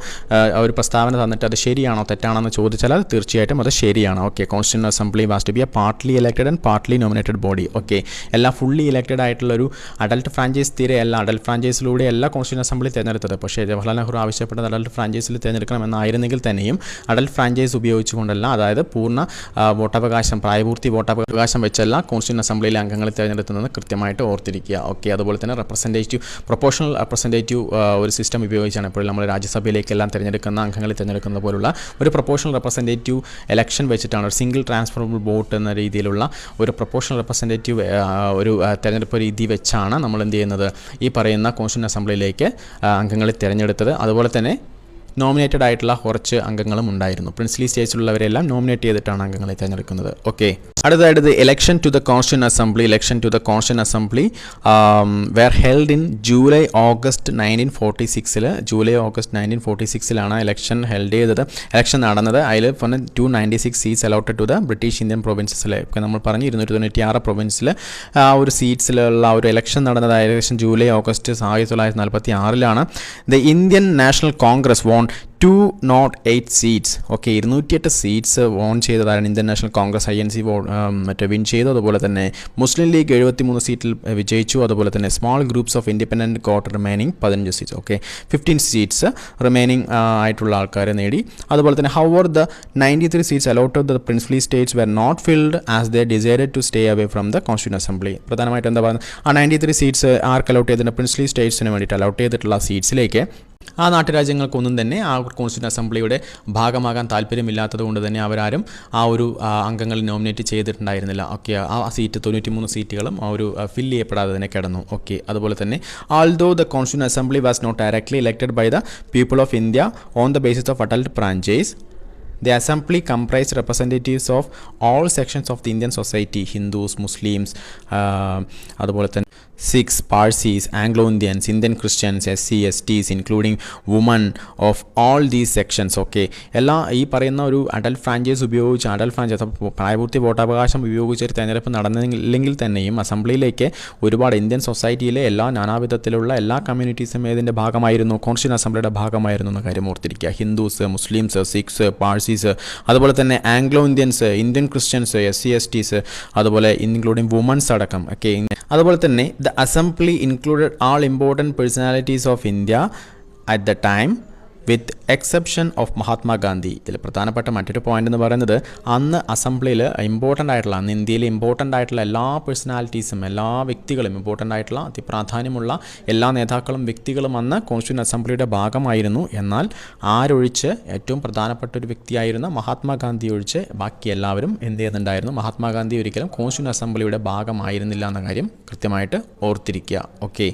ഒരു പ്രസ്താവന തന്നിട്ട് അത് ശരിയാണോ തെറ്റാണെന്ന് ചോദിച്ചാൽ അത് തീർച്ചയായിട്ടും അത് ശരിയാണ്. Okay, constituent assembly was to be a partly elected and partly nominated body. Okay, എല്ലാ ഫുള്ളി ഇലക്റ്റഡ് ആയിട്ടുള്ളൊരു അഡൽട്ട് ഫ്രാഞ്ചൈസ് തീരെയല്ല, അഡൽട്ട് ഫ്രാഞ്ചൈസിലൂടെ എല്ലാ കോൺസ്റ്റിറ്റ്യൂന്റ് അസംബ്ലി തിരഞ്ഞെടുത്തത്. പക്ഷേ ജവഹർലാൽ നെഹ്റു ആവശ്യപ്പെട്ടത് അഡൽട്ട് ഫ്രാഞ്ചൈസിൽ തിരഞ്ഞെടുക്കണമെന്നായിരുന്നെങ്കിൽ തന്നെയും അഡൽട്ട് ഫ്രാഞ്ചൈസ് ഉപയോഗിച്ചുകൊണ്ടല്ല, അതായത് പൂർണ്ണ വോട്ടവകാശം, പ്രായപൂർത്തി വോട്ടവകാശം വെച്ചല്ല കോൺസ്റ്റിറ്റ്യൂന്റ് അസംബ്ലിയിലെ അംഗങ്ങളെ തിരഞ്ഞെടുക്കുന്നത് കൃത്യമായിട്ട് ഓർത്തിരിക്കുക. ഓക്കെ, അതുപോലെ തന്നെ പ്രൊപ്പോർഷണൽ റെപ്രസെൻറ്റേറ്റീവ് ഒരു സിസ്റ്റം ഉപയോഗിച്ചാണ് ഇപ്പോൾ നമ്മൾ രാജ്യസഭയിലേക്കെല്ലാം തിരഞ്ഞെടുക്കുന്ന അംഗങ്ങളെ തിരഞ്ഞെടുക്കുന്ന പോലുള്ള ഒരു പ്രൊപ്പോർഷണൽ റെപ്രസെൻറ്റേറ്റീവ് എലക്ഷൻ വെച്ചിട്ടാണ് ഒരു സിംഗിൾ ട്രാൻസ്ഫറബിൾ വോട്ട് എന്ന രീതിയിലുള്ള ഒരു പ്രൊപ്പോർഷണൽ റെപ്രസെൻറ്റേറ്റീവ് ഒരു തിരഞ്ഞെടുപ്പ് രീതി വെച്ചാണ് നമ്മൾ എന്ത് ചെയ്യുന്നത്, ഈ പറയുന്ന കോൺസ്റ്റിറ്റ്യൂന്റ് അസംബ്ലിയിലേക്ക് അംഗങ്ങളെ തിരഞ്ഞെടുത്തത്. അതുപോലെ തന്നെ നോമിനേറ്റഡ് ആയിട്ടുള്ള കുറച്ച് അംഗങ്ങളും ഉണ്ടായിരുന്നു. പ്രിൻസ്ലി സ്റ്റേറ്റ്സിലുള്ളവരെല്ലാം നോമിനേറ്റ് ചെയ്തിട്ടാണ് അംഗങ്ങളെ തിരഞ്ഞെടുക്കുന്നത്. ഓക്കെ, അടുത്തതായിട്ട് election to the constituent assembly were held in July August 1946 election held ചെയ്തത്, ഇലക്ഷൻ നടന്നത്. അതിൽ 296 seats allotted to the British Indian പ്രൊവിൻസസിലെ, നമ്മൾ പറഞ്ഞു 296 പ്രൊവിൻസിൽ ആ ഒരു സീറ്റ്സിലുള്ള ഒരു ഇലക്ഷൻ നടന്നത് ഏകദേശം July August 1946 the Indian national Congress won 208 seats. Okay, 208 seats won ചെയ്തതാണ് Indian national Congress INC win ചെയ്തു. അതുപോലെ തന്നെ മുസ്ലിം ലീഗ് 73 സീറ്റിൽ വിജയിച്ചു. അതുപോലെ തന്നെ small groups of independent got remaining 15 seats. Okay, 15 seats remaining ആയിട്ടുള്ള ആൾക്കാരെ നേടി. അതുപോലെ തന്നെ however the 93 seats allotted the princely states were not filled as they decided to stay away from the constituent assembly. പ്രധാനമായിട്ട് എന്താ പറയുന്നത്, ആ 93 സീറ്റ്സ് ആർക്ക് അലോട്ട് ചെയ്തിട്ടുണ്ട്, പ്രിൻസ്ലി സ്റ്റേറ്റ്സിന് വേണ്ടിയിട്ട് അലോട്ട് ചെയ്തിട്ടുള്ള സീറ്റ്സിലേക്ക് ആ നാട്ടുരാജ്യങ്ങൾക്കൊന്നും തന്നെ ആ കോൺസ്റ്റിറ്റ്യൂന്റ് അസംബ്ലിയുടെ ഭാഗമാകാൻ താല്പര്യമില്ലാത്തത് കൊണ്ട് തന്നെ അവരാരും ആ ഒരു അംഗങ്ങൾ നോമിനേറ്റ് ചെയ്തിട്ടുണ്ടായിരുന്നില്ല. ഓക്കെ, ആ സീറ്റ് 93 സീറ്റുകളും ആ ഒരു ഫില്ല് ചെയ്യപ്പെടാതെ തന്നെ കിടന്നു. ഓക്കെ, അതുപോലെ തന്നെ although the constituent assembly was not directly elected by the people of India on the basis of adult franchise, the assembly comprised representatives of all sections of the Indian society, Hindus, Muslims, അതുപോലെ തന്നെ Sikhs, Parsis, Anglo-Indians, Indian Christians, SC, STs, including women of all these sections. Okay, എല്ലാ ഈ പറയുന്ന ഒരു adult franchise പ്രായപൂർത്തി വോട്ടവകാശം ഉപയോഗിച്ച് ഒരു തെരഞ്ഞെടുപ്പ് നടന്നില്ലെങ്കിൽ തന്നെയും അസംബ്ലിയിലേക്ക് ഒരുപാട് ഇന്ത്യൻ സൊസൈറ്റിയിലെ എല്ലാ നാനാവിധത്തിലുള്ള എല്ലാ കമ്മ്യൂണിറ്റീസും ഇതിൻ്റെ ഭാഗമായിരുന്നു, കോൺസ്റ്റിറ്റ്യൂന്റ് അസംബ്ലിയുടെ ഭാഗമായിരുന്നു എന്ന കാര്യം ഓർത്തിരിക്കുക. ഹിന്ദുസ്, മുസ്ലിംസ്, സിഖ്സ്, പാഴ്സീസ്, അതുപോലെ തന്നെ Anglo Indians, Indian Christians, SC, STs, അതുപോലെ ഇൻക്ലൂഡിങ് വുമൻസ് അടക്കം. ഓക്കെ, അതുപോലെ തന്നെ the assembly included all important personalities of India at the time with exception of Mahatma Gandhi. ഇതിൽ പ്രധാനപ്പെട്ട മറ്റൊരു പോയിന്റ് എന്ന് പറയുന്നത് അന്ന് അസംബ്ലിയിൽ ഇമ്പോർട്ടൻ്റ് ആയിട്ടുള്ള, അന്ന് ഇന്ത്യയിൽ ഇമ്പോർട്ടൻ്റ് ആയിട്ടുള്ള എല്ലാ പേഴ്സണാലിറ്റീസും, എല്ലാ വ്യക്തികളും, ഇമ്പോർട്ടൻ്റ് ആയിട്ടുള്ള അതിപ്രാധാന്യമുള്ള എല്ലാ നേതാക്കളും വ്യക്തികളും അന്ന് കോൺസ്റ്റിറ്റ്യൂഷൻ അസംബ്ലിയുടെ ഭാഗമായിരുന്നു. എന്നാൽ ആരൊഴിച്ച് ഏറ്റവും പ്രധാനപ്പെട്ട ഒരു വ്യക്തിയായിരുന്ന മഹാത്മാഗാന്ധി ഒഴിച്ച് ബാക്കി എല്ലാവരും എന്ത് ചെയ്യുന്നുണ്ടായിരുന്നു? മഹാത്മാഗാന്ധി ഒരിക്കലും കോൺസ്റ്റിറ്റ്യൂഷൻ അസംബ്ലിയുടെ ഭാഗമായിരുന്നില്ല എന്ന കാര്യം കൃത്യമായിട്ട് ഓർത്തിരിക്കുക. ഓക്കെ,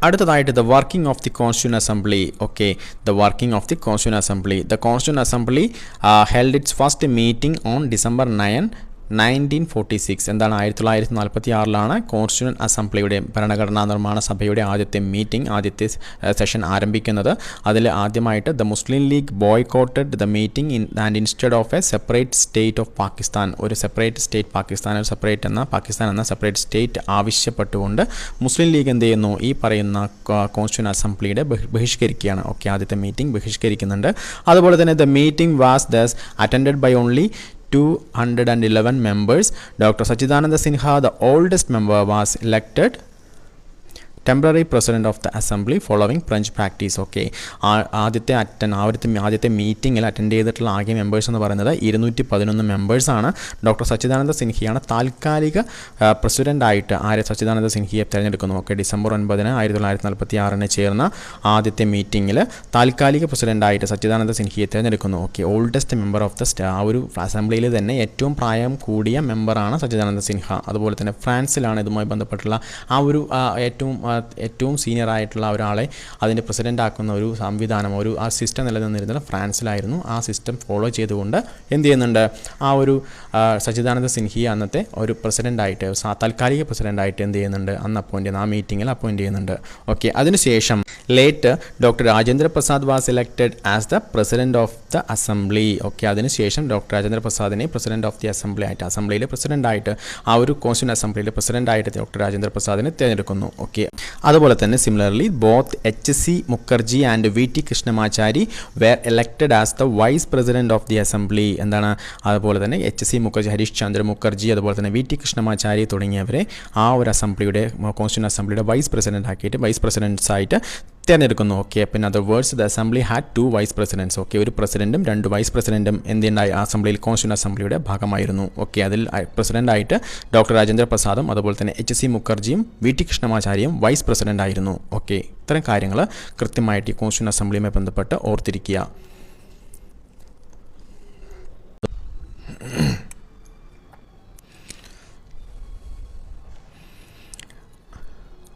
അടുത്തതായിട്ട് the working of the constitution assembly. Okay, the working of the constitution assembly. The constitution assembly held it's first meeting on December 9, 1946. എന്താണ്? 1946 കോൺസ്റ്റിറ്റ്യൂഷൻ അസംബ്ലിയുടെ ഭരണഘടനാ നിർമ്മാണ സഭയുടെ ആദ്യത്തെ മീറ്റിംഗ്, ആദ്യത്തെ സെഷൻ ആരംഭിക്കുന്നത്. അതിൽ ആദ്യമായിട്ട് the Muslim League boycotted the meeting and instead of a separate state of Pakistan, ഒരു സെപ്പറേറ്റ് സ്റ്റേറ്റ് പാകിസ്ഥാൻ, ഒരു സെപ്പറേറ്റ് എന്ന പാകിസ്ഥാൻ എന്ന സെപ്പറേറ്റ് സ്റ്റേറ്റ് ആവശ്യപ്പെട്ടുകൊണ്ട് മുസ്ലിം ലീഗ് എന്ത് ചെയ്യുന്നു? ഈ പറയുന്ന കോൺസ്റ്റിറ്റ്യൂഷൻ അസംബ്ലിയുടെ ബഹിഷ്കരിക്കുകയാണ്. ഓക്കെ, ആദ്യത്തെ മീറ്റിംഗ് ബഹിഷ്കരിക്കുന്നുണ്ട്. അതുപോലെ തന്നെ the meeting was thus attended by only 211 members. Dr. Sachidananda Sinha, the oldest member, was elected temporary president of the assembly following French practice. Okay, ആദ്യത്തെ മീറ്റിങ്ങിൽ അറ്റൻഡ് ചെയ്തിട്ടുള്ള ആകെ മെമ്പേഴ്സ് എന്ന് പറയുന്നത് 211 മെമ്പേഴ്സാണ്. ഡോക്ടർ സച്ചിദാനന്ദ സിൻഹയാണ് താൽക്കാലിക പ്രസിഡൻ്റായിട്ട് സച്ചിദാനന്ദ സിൻഹയെ തിരഞ്ഞെടുക്കുന്നു. ഓക്കെ, December 9, 1946 ചേർന്ന ആദ്യത്തെ മീറ്റിങ്ങിൽ താൽക്കാലിക പ്രസിഡൻ്റായിട്ട് സച്ചിദാനന്ദ സിൻഹയെ തിരഞ്ഞെടുക്കുന്നു. Okay, oldest member of the ആ ഒരു അസംബ്ലിയിൽ തന്നെ ഏറ്റവും പ്രായം കൂടിയ മെമ്പറാണ് സച്ചിദാനന്ദ സിൻഹ. അതുപോലെ തന്നെ ഫ്രാൻസിലാണ് ഇതുമായി ബന്ധപ്പെട്ടുള്ള ആ ഒരു ഏറ്റവും സീനിയർ ആയിട്ടുള്ള ഒരാളെ അതിൻ്റെ പ്രസിഡൻ്റ് ആക്കുന്ന ഒരു സംവിധാനം, ആ സിസ്റ്റം നിലനിന്നിരുന്നത് ഫ്രാൻസിലായിരുന്നു. ആ സിസ്റ്റം ഫോളോ ചെയ്തുകൊണ്ട് എന്ത് ചെയ്യുന്നുണ്ട്? ആ ഒരു സച്ചിദാനന്ദ സിൻഹയെ അന്നത്തെ ഒരു പ്രസിഡൻ്റായിട്ട്, താൽക്കാലിക പ്രസിഡൻ്റായിട്ട് എന്ത് ചെയ്യുന്നുണ്ട്? അന്ന് ആ മീറ്റിങ്ങിൽ അപ്പോയിൻറ്റ് ചെയ്യുന്നുണ്ട്. ഓക്കെ, അതിനുശേഷം later doctor Rajendra Prasad was elected as the president of the assembly. Okay, അതിനുശേഷം ഡോക്ടർ രാജേന്ദ്ര പ്രസാദിനെ പ്രസിഡന്റ് ഓഫ് ദി അസംബ്ലി ആയിട്ട്, അസംബ്ലിയിലെ പ്രസിഡൻ്റായിട്ട്, ആ ഒരു കോൺസ്റ്റിറ്റ്യൂഷൻ അസംബ്ലിയിലെ പ്രസിഡൻ്റായിട്ട് ഡോക്ടർ രാജേന്ദ്ര പ്രസാദിനെ തിരഞ്ഞെടുക്കുന്നു. ഓക്കെ, അതുപോലെ തന്നെ similarly both HC Mukherjee and VT Krishnamachari were elected as the vice president of the assembly. എന്താണ്? അതുപോലെ തന്നെ HC മുഖർജി, ഹരീഷ് ചന്ദ്ര മുഖർജി, അതുപോലെ തന്നെ VT കൃഷ്ണമാചാരി തുടങ്ങിയവരെ ആ ഒരു അസംബ്ലിയുടെ, കോൺസ്റ്റിറ്റ്യൂഷൻ അസംബ്ലിയുടെ വൈസ് പ്രസിഡന്റ് ആക്കിയിട്ട്, വൈസ് പ്രസിഡൻസ് ആയിട്ട് തിരഞ്ഞെടുക്കുന്നു. ഓക്കെ, പിന്നെ other words the assembly had 2 vice presidents. Okay, ഒരു പ്രസിഡന്റും 2 വൈസ് പ്രസിഡന്റും എന്തുണ്ടായി? അസംബ്ലിയിൽ, കോൺസ്റ്റിറ്റ്യൂഷൻ അസംബ്ലിയുടെ ഭാഗമായിരുന്നു. ഓക്കെ, അതിൽ പ്രസിഡന്റായിട്ട് ഡോക്ടർ രാജേന്ദ്ര പ്രസാദും അതുപോലെ തന്നെ HC മുഖർജിയും VT കൃഷ്ണമാചാരിയും വൈസ് പ്രസിഡന്റ് ആയിരുന്നു. ഓക്കെ, ഇത്തരം കാര്യങ്ങൾ കൃത്യമായിട്ട് ഈ കോൺസ്റ്റിറ്റ്യൂഷൻ അസംബ്ലിയുമായി ബന്ധപ്പെട്ട് ഓർത്തിരിക്കുക.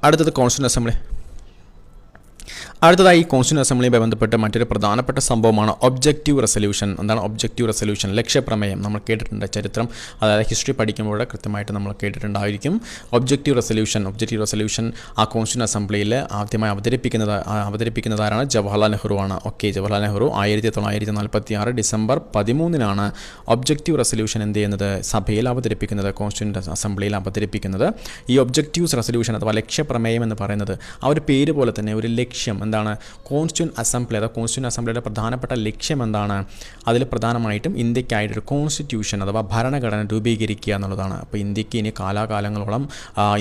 അടുത്തത് കോൺസ്റ്റിറ്റ്യൂഷൻ അസംബ്ലി. അടുത്തതായി കോൺസ്റ്റിറ്റ്യൂഷൻ അസംബ്ലിയുമായി ബന്ധപ്പെട്ട് മറ്റൊരു പ്രധാനപ്പെട്ട സംഭവമാണ് ഒബ്ജക്റ്റീവ് റെസൊല്യൂഷൻ. എന്താണ് ഒബ്ജക്റ്റീവ് റെസൊല്യൂഷൻ? ലക്ഷ്യപ്രമേയം. നമ്മൾ കേട്ടിട്ടുണ്ട്, ചരിത്രം, അതായത് ഹിസ്റ്ററി പഠിക്കുമ്പോൾ കൃത്യമായിട്ട് നമ്മൾ കേട്ടിട്ടുണ്ടായിരിക്കും. ഒബ്ജക്റ്റീവ് റെസൊല്യൂഷൻ ആ കോൺസ്റ്റിറ്റ്യൂഷൻ അസംബ്ലിയിൽ ആദ്യമായി അവതരിപ്പിക്കുന്നതാരാണ്? ജവഹർലാൽ നെഹ്റു ആണ്. Okay, Jawaharlal Nehru 1946 December 13 objective resolution എന്ത് ചെയ്യുന്നത്? സഭയിൽ അവതരിപ്പിക്കുന്നത്, കോൺസ്റ്റിറ്റ്യൂഷൻ അസംബ്ലിയിൽ അവതരിപ്പിക്കുന്നത്. ഈ ഒബ്ജക്റ്റീവ് റെസൊല്യൂഷൻ അഥവാ ലക്ഷ്യപ്രമേയം എന്ന് പറയുന്നത് ആ ഒരു പേര് പോലെ തന്നെ ഒരു ലക്ഷ്യം എന്താണ്? കോൺസ്റ്റിറ്റ്യൂഷൻ അസംബ്ലി, അഥവാ കോൺസ്റ്റിറ്റ്യൂഷൻ അസംബ്ലിയുടെ പ്രധാനപ്പെട്ട ലക്ഷ്യം എന്താണ്? അതിൽ പ്രധാനമായിട്ടും ഇന്ത്യക്കായിട്ടൊരു കോൺസ്റ്റിറ്റ്യൂഷൻ അഥവാ ഭരണഘടന രൂപീകരിക്കുക എന്നുള്ളതാണ്. അപ്പോൾ ഇന്ത്യക്ക് ഇനി കാലാകാലങ്ങളോളം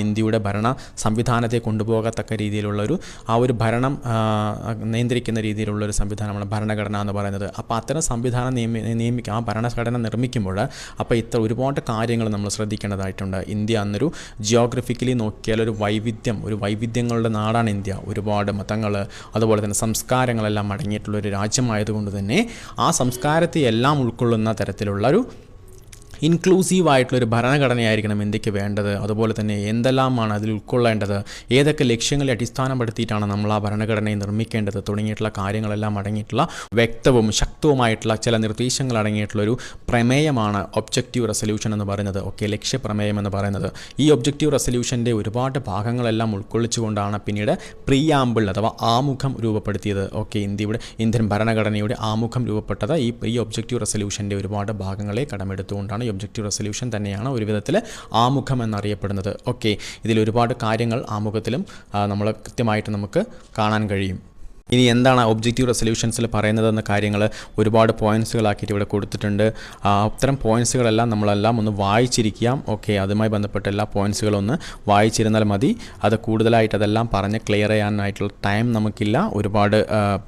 ഇന്ത്യയുടെ ഭരണ സംവിധാനത്തെ കൊണ്ടുപോകത്തക്ക രീതിയിലുള്ളൊരു ആ ഒരു ഭരണം നിയന്ത്രിക്കുന്ന രീതിയിലുള്ളൊരു സംവിധാനമാണ് ഭരണഘടന എന്ന് പറയുന്നത്. അപ്പോൾ അത്തരം സംവിധാനം നിയമിക്കുക, ആ ഭരണഘടന നിർമ്മിക്കുമ്പോൾ അപ്പോൾ ഒരുപാട് കാര്യങ്ങൾ നമ്മൾ ശ്രദ്ധിക്കേണ്ടതായിട്ടുണ്ട്. ഇന്ത്യ അന്നൊരു ജിയോഗ്രഫിക്കലി നോക്കിയാൽ ഒരു വൈവിധ്യങ്ങളുടെ നാടാണ് ഇന്ത്യ. ഒരുപാട് മതങ്ങൾ, അതുപോലെ തന്നെ സംസ്കാരങ്ങളെല്ലാം അടങ്ങിയിട്ടുള്ളൊരു രാജ്യമായതുകൊണ്ട് തന്നെ ആ സംസ്കാരത്തെ എല്ലാം ഉൾക്കൊള്ളുന്ന തരത്തിലുള്ളൊരു ഇൻക്ലൂസീവായിട്ടുള്ളൊരു ഭരണഘടനയായിരിക്കണം ഇന്ത്യക്ക് വേണ്ടത്. അതുപോലെ തന്നെ എന്തെല്ലാമാണ് അതിൽ ഉൾക്കൊള്ളേണ്ടത്, ഏതൊക്കെ ലക്ഷ്യങ്ങളെ അടിസ്ഥാനപ്പെടുത്തിയിട്ടാണ് നമ്മൾ ആ ഭരണഘടനയെ നിർമ്മിക്കേണ്ടത് തുടങ്ങിയിട്ടുള്ള കാര്യങ്ങളെല്ലാം അടങ്ങിയിട്ടുള്ള വ്യക്തവും ശക്തവുമായിട്ടുള്ള ചില നിർദ്ദേശങ്ങൾ അടങ്ങിയിട്ടുള്ളൊരു പ്രമേയമാണ് ഒബ്ജക്റ്റീവ് റെസൊല്യൂഷൻ എന്ന് പറയുന്നത്. ഓക്കെ, ലക്ഷ്യപ്രമേയം എന്ന് പറയുന്നത്. ഈ ഒബ്ജക്റ്റീവ് റെസൊല്യൂഷൻ്റെ ഒരുപാട് ഭാഗങ്ങളെല്ലാം ഉൾക്കൊള്ളിച്ചുകൊണ്ടാണ് പിന്നീട് പ്രിയാമ്പിൾ അഥവാ ആമുഖം രൂപപ്പെടുത്തിയത്. ഓക്കെ, ഇന്ത്യൻ ഭരണഘടനയുടെ ആമുഖം രൂപപ്പെട്ടത് ഈ ഒബ്ജക്റ്റീവ് റെസൊല്യൂഷൻ്റെ ഒരുപാട് ഭാഗങ്ങളെ കടമെടുത്തുകൊണ്ടാണ്. ഒബ്ജക്റ്റീവ് റെസൊല്യൂഷൻ തന്നെയാണ് ഒരു വിധത്തിൽ ആമുഖം എന്നറിയപ്പെടുന്നത്. ഓക്കെ, ഇതിൽ ഒരുപാട് കാര്യങ്ങൾ ആമുഖത്തിലും നമ്മൾ കൃത്യമായിട്ട് നമുക്ക് കാണാൻ കഴിയും. ഇനി എന്താണ് ഒബ്ജക്റ്റീവ് റെസൊല്യൂഷൻസിൽ പറയുന്നതെന്ന കാര്യങ്ങൾ ഒരുപാട് പോയിൻറ്റ്സുകളാക്കിയിട്ട് ഇവിടെ കൊടുത്തിട്ടുണ്ട്. അത്തരം പോയിൻറ്റ്സുകളെല്ലാം നമ്മളെല്ലാം ഒന്ന് വായിച്ചിരിക്കാം. ഓക്കെ, അതുമായി ബന്ധപ്പെട്ട എല്ലാ പോയിൻറ്റ്സുകളും ഒന്ന് വായിച്ചിരുന്നാൽ മതി. അത് കൂടുതലായിട്ട് അതെല്ലാം പറഞ്ഞ് ക്ലിയർ ചെയ്യാനായിട്ടുള്ള ടൈം നമുക്കില്ല. ഒരുപാട്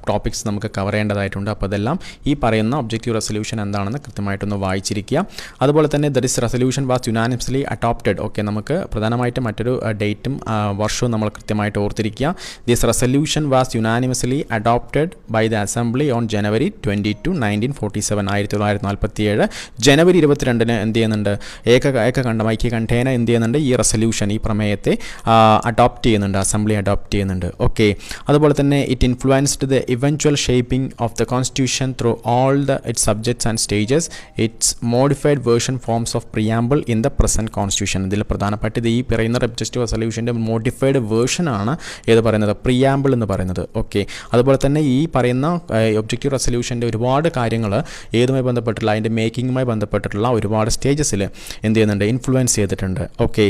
ടോപ്പിക്സ് നമുക്ക് കവർ ചെയ്യേണ്ടതായിട്ടുണ്ട്. അപ്പോൾ അതെല്ലാം ഈ പറയുന്ന ഒബ്ജക്റ്റീവ് റെസൊല്യൂഷൻ എന്താണെന്ന് കൃത്യമായിട്ടൊന്ന് വായിച്ചിരിക്കുക. അതുപോലെ തന്നെ this resolution was unanimously adopted. Okay, നമുക്ക് പ്രധാനമായിട്ടും മറ്റൊരു ഡേറ്റും വർഷവും നമ്മൾ കൃത്യമായിട്ട് ഓർത്തിരിക്കുക. This resolution was unanimously adopted by the assembly on January 22, 1947. 1947 ജനുവരി 22 എന്ത് ചെയ്യുന്നുണ്ട്, ഐക്യകണ്ഠേന എന്ത് ചെയ്യുന്നുണ്ട്, ഈ റെസൊല്യൂഷൻ, ഈ പ്രമേയത്തെ അഡോപ്റ്റ് ചെയ്യുന്നുണ്ട്, അസംബ്ലി അഡോപ്റ്റ് ചെയ്യുന്നുണ്ട്. ഓക്കെ, അതുപോലെ തന്നെ it influenced the eventual shaping of the constitution through all the it's subjects and stages. It's modified version forms of preamble in the present constitution. ഇതിൽ പ്രധാനപ്പെട്ടത് ഈ പറയുന്ന ഒബ്ജക്റ്റീവ് റെസൊല്യൂഷൻ്റെ മോഡിഫൈഡ് വേർഷനാണ് ഏത് പറയുന്നത്, പ്രിയാമ്പിൾ എന്ന് പറയുന്നത്. ഓക്കെ, അതുപോലെ തന്നെ ഈ പറയുന്ന ഒബ്ജക്റ്റീവ് റെസൊല്യൂഷൻ്റെ ഒരുപാട് കാര്യങ്ങൾ ഏതുമായി ബന്ധപ്പെട്ടുള്ള അതിൻ്റെ മേക്കിങ്ങുമായി ബന്ധപ്പെട്ടിട്ടുള്ള ഒരുപാട് സ്റ്റേജസിൽ എന്ത് ചെയ്യുന്നുണ്ട്, ഇൻഫ്ലുവൻസ് ചെയ്തിട്ടുണ്ട്. ഓക്കെ,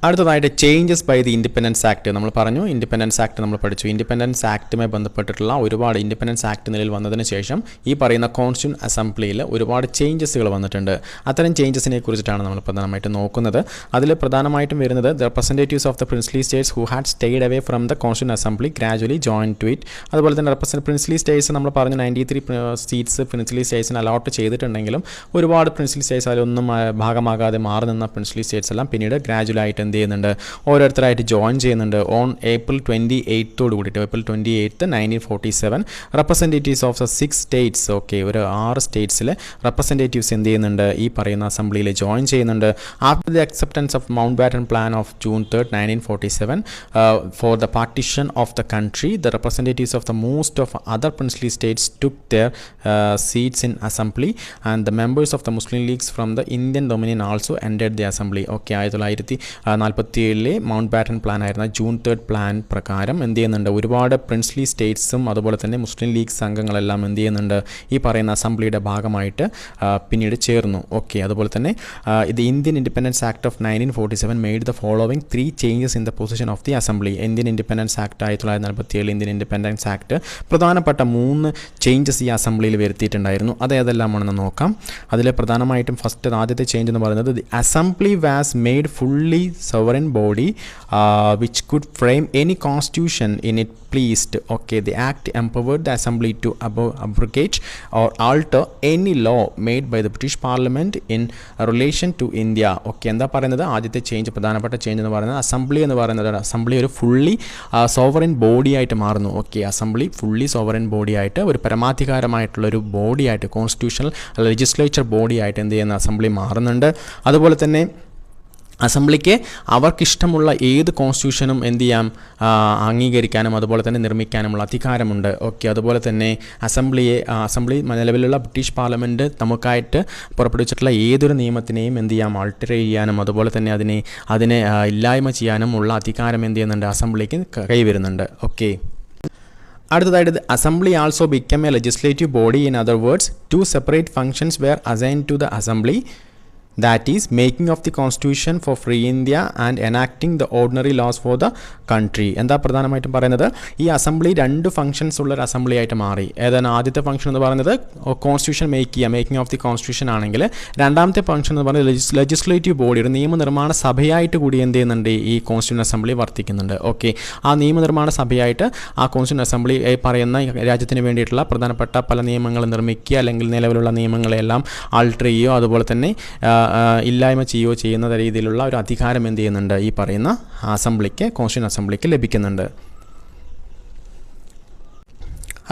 അടുത്തതായിട്ട് changes by the independence act. നമ്മൾ പറഞ്ഞു, ഇൻഡിപെൻഡൻസ് ആക്ട് നമ്മൾ പഠിച്ചു. ഇൻഡിപെൻഡൻസ് ആക്ടുമായി ബന്ധപ്പെട്ടിട്ടുള്ള ഒരുപാട് ഇൻഡിപെൻഡൻസ് ആക്ട് നിലയിൽ വന്നതിന് ശേഷം ഈ പറയുന്ന കോൺസ്റ്റിറ്റ്യൂഷൻ അസംബ്ലിയിൽ ഒരുപാട് ചേഞ്ചസുകൾ വന്നിട്ടുണ്ട്. അത്തരം ചേഞ്ചസിനെ കുറിച്ചിട്ടാണ് നമ്മൾ പ്രധാനമായിട്ട് നോക്കുന്നത്. അതിൽ പ്രധാനമായിട്ടും വരുന്നത് the representatives of the princely states who had stayed away from the constitution assembly gradually join to it. അതുപോലെ തന്നെ പ്രിൻസ്ലി സ്റ്റേറ്റ്സ് നമ്മൾ പറഞ്ഞു 93 സീറ്റ്സ് പ്രിൻസ്ലി സ്റ്റേറ്റ്സിന് അലോട്ട് ചെയ്തിട്ടുണ്ടെങ്കിലും ഒരുപാട് പ്രിൻസ്ലി സ്റ്റേറ്റ്സ് അതിലൊന്നും ഭാഗമാകാതെ മാറി നിന്ന പ്രിൻസ്ലി സ്റ്റേറ്റ്സ് എല്ലാം പിന്നീട് ഗ്രാജുവലായിട്ട് ചെയ്യുന്നുണ്ട്, ഓരോരുത്തരായിട്ട് ജോയിൻ ചെയ്യുന്നുണ്ട്. ഓൺ ഏപ്രിൽ 28 കൂടിയിട്ട് April 28, 1947 representatives of the 6 States, okay, ഒരു 6 സ്റ്റേറ്റ്സിലെ റെപ്രസെൻറ്റേറ്റീവ്സ് എന്ത് ചെയ്യുന്നുണ്ട്, ഈ പറയുന്ന അസംബ്ലിയിൽ ജോയിൻ ചെയ്യുന്നുണ്ട്. After the acceptance of Mountbatten plan of June 3, 1947 for the partition of the country, the representatives of the most of other princely states took their seats in assembly and the members of the Muslim leagues from the Indian Dominion also entered the assembly. Okay, 1947 Mountbatten plan ആയിരുന്ന June 3 plan പ്രകാരം എന്ത് ചെയ്യുന്നുണ്ട്, ഒരുപാട് princely സ്റ്റേറ്റ്സും അതുപോലെ തന്നെ മുസ്ലിം league സംഘങ്ങളെല്ലാം എന്ത് ചെയ്യുന്നുണ്ട്, ഈ പറയുന്ന അസംബ്ലിയുടെ ഭാഗമായിട്ട് പിന്നീട് ചേർന്നു. ഓക്കെ, അതുപോലെ തന്നെ ഇത് Indian independence act of 1947 made the following 3 changes in the position of the assembly. Indian independence act 1947 Indian independence act പ്രധാനപ്പെട്ട 3 ചേഞ്ചസ് ഈ അസംബ്ലിയിൽ വരുത്തിയിട്ടുണ്ടായിരുന്നു. അത് ഏതെല്ലാമാണെന്ന് നോക്കാം. അതിൽ പ്രധാനമായിട്ടും ആദ്യത്തെ ചേഞ്ച് എന്ന് പറയുന്നത് the assembly was made fully sovereign body which could frame any constitution in it pleased. Okay, the act empowered the assembly to abrogate or alter any law made by the British Parliament in relation to India. Okay, എന്താ പറയുന്നത്, ആദ്യത്തെ change, പ്രധാനപ്പെട്ട change എന്ന് പറയുന്നത് assembly എന്ന് പറയുന്നത്, assembly ഒരു fully sovereign body ആയിട്ട് മാറുന്നു. Okay, assembly fully sovereign body ആയിട്ട് ഒരു പരമാധികാരമായിട്ടുള്ളൊരു ബോഡി ആയിട്ട്, കോൺസ്റ്റിറ്റ്യൂഷണൽ ലെജിസ്ലേച്ചർ ബോഡി ആയിട്ട് എന്ത് ചെയ്യുന്ന അസംബ്ലി മാറുന്നുണ്ട്. അതുപോലെ തന്നെ അസംബ്ലിക്ക് അവർക്കിഷ്ടമുള്ള ഏത് കോൺസ്റ്റിറ്റ്യൂഷനും എന്ത് ചെയ്യാം, അംഗീകരിക്കാനും അതുപോലെ തന്നെ നിർമ്മിക്കാനുമുള്ള അധികാരമുണ്ട്. ഓക്കെ, അതുപോലെ തന്നെ അസംബ്ലി നിലവിലുള്ള ബ്രിട്ടീഷ് പാർലമെൻറ്റ് നമുക്കായിട്ട് പുറപ്പെടുവിച്ചിട്ടുള്ള ഏതൊരു നിയമത്തിനെയും എന്ത് ചെയ്യാം, ആൾട്ടർ ചെയ്യാനും അതുപോലെ തന്നെ അതിനെ ഇല്ലായ്മ ചെയ്യാനും ഉള്ള അധികാരം എന്ത് ചെയ്യുന്നുണ്ട്, അസംബ്ലിക്ക് കൈവരുന്നുണ്ട്. ഓക്കെ, അടുത്തതായിട്ട് assembly also become A legislative body. In other words 2 separate functions were assigned to the assembly, that is making of the constitution for free India and enacting the ordinary laws for the country. എന്താ പ്രധാനമായിട്ടും പറയുന്നത്, ഈ assembly 2 functions ഉള്ള ഒരു assembly ആയിട്ട് മാറി. ഏതാണ് ആദ്യത്തെ ഫംഗ്ഷൻ എന്ന് പറയുന്നത്, constitution making of the constitution ആണെങ്കിൽ രണ്ടാമത്തെ ഫംഗ്ഷൻ എന്ന് പറയുന്നത് ലെജിസ്ലേറ്റീവ് ബോഡി, ഒരു നിയമനിർമ്മാണ സഭയായിട്ട് കൂടി എന്ത് ചെയ്യുന്നുണ്ട്, ഈ കോൺസ്റ്റിറ്റ്യൂഷൻ അസംബ്ലി വർത്തിക്കുന്നുണ്ട്. ഓക്കെ, ആ നിയമനിർമ്മാണ സഭയായിട്ട് ആ കോൺസ്റ്റിറ്റ്യൂഷൻ അസംബ്ലി പറയുന്ന രാജ്യത്തിന് വേണ്ടിയിട്ടുള്ള പ്രധാനപ്പെട്ട പല നിയമങ്ങൾ നിർമ്മിക്കുക അല്ലെങ്കിൽ നിലവിലുള്ള നിയമങ്ങളെല്ലാം ആൾട്ടർ ചെയ്യുകയോ അതുപോലെ തന്നെ ഇല്ലായ്മ ചെയ്യുകയോ ചെയ്യുന്ന രീതിയിലുള്ള ഒരു അധികാരം എന്ത് ചെയ്യുന്നുണ്ട്, ഈ പറയുന്ന അസംബ്ലിക്ക്, കോൺസ്റ്റിറ്റ്യൂഷൻ അസംബ്ലിക്ക് ലഭിക്കുന്നുണ്ട്.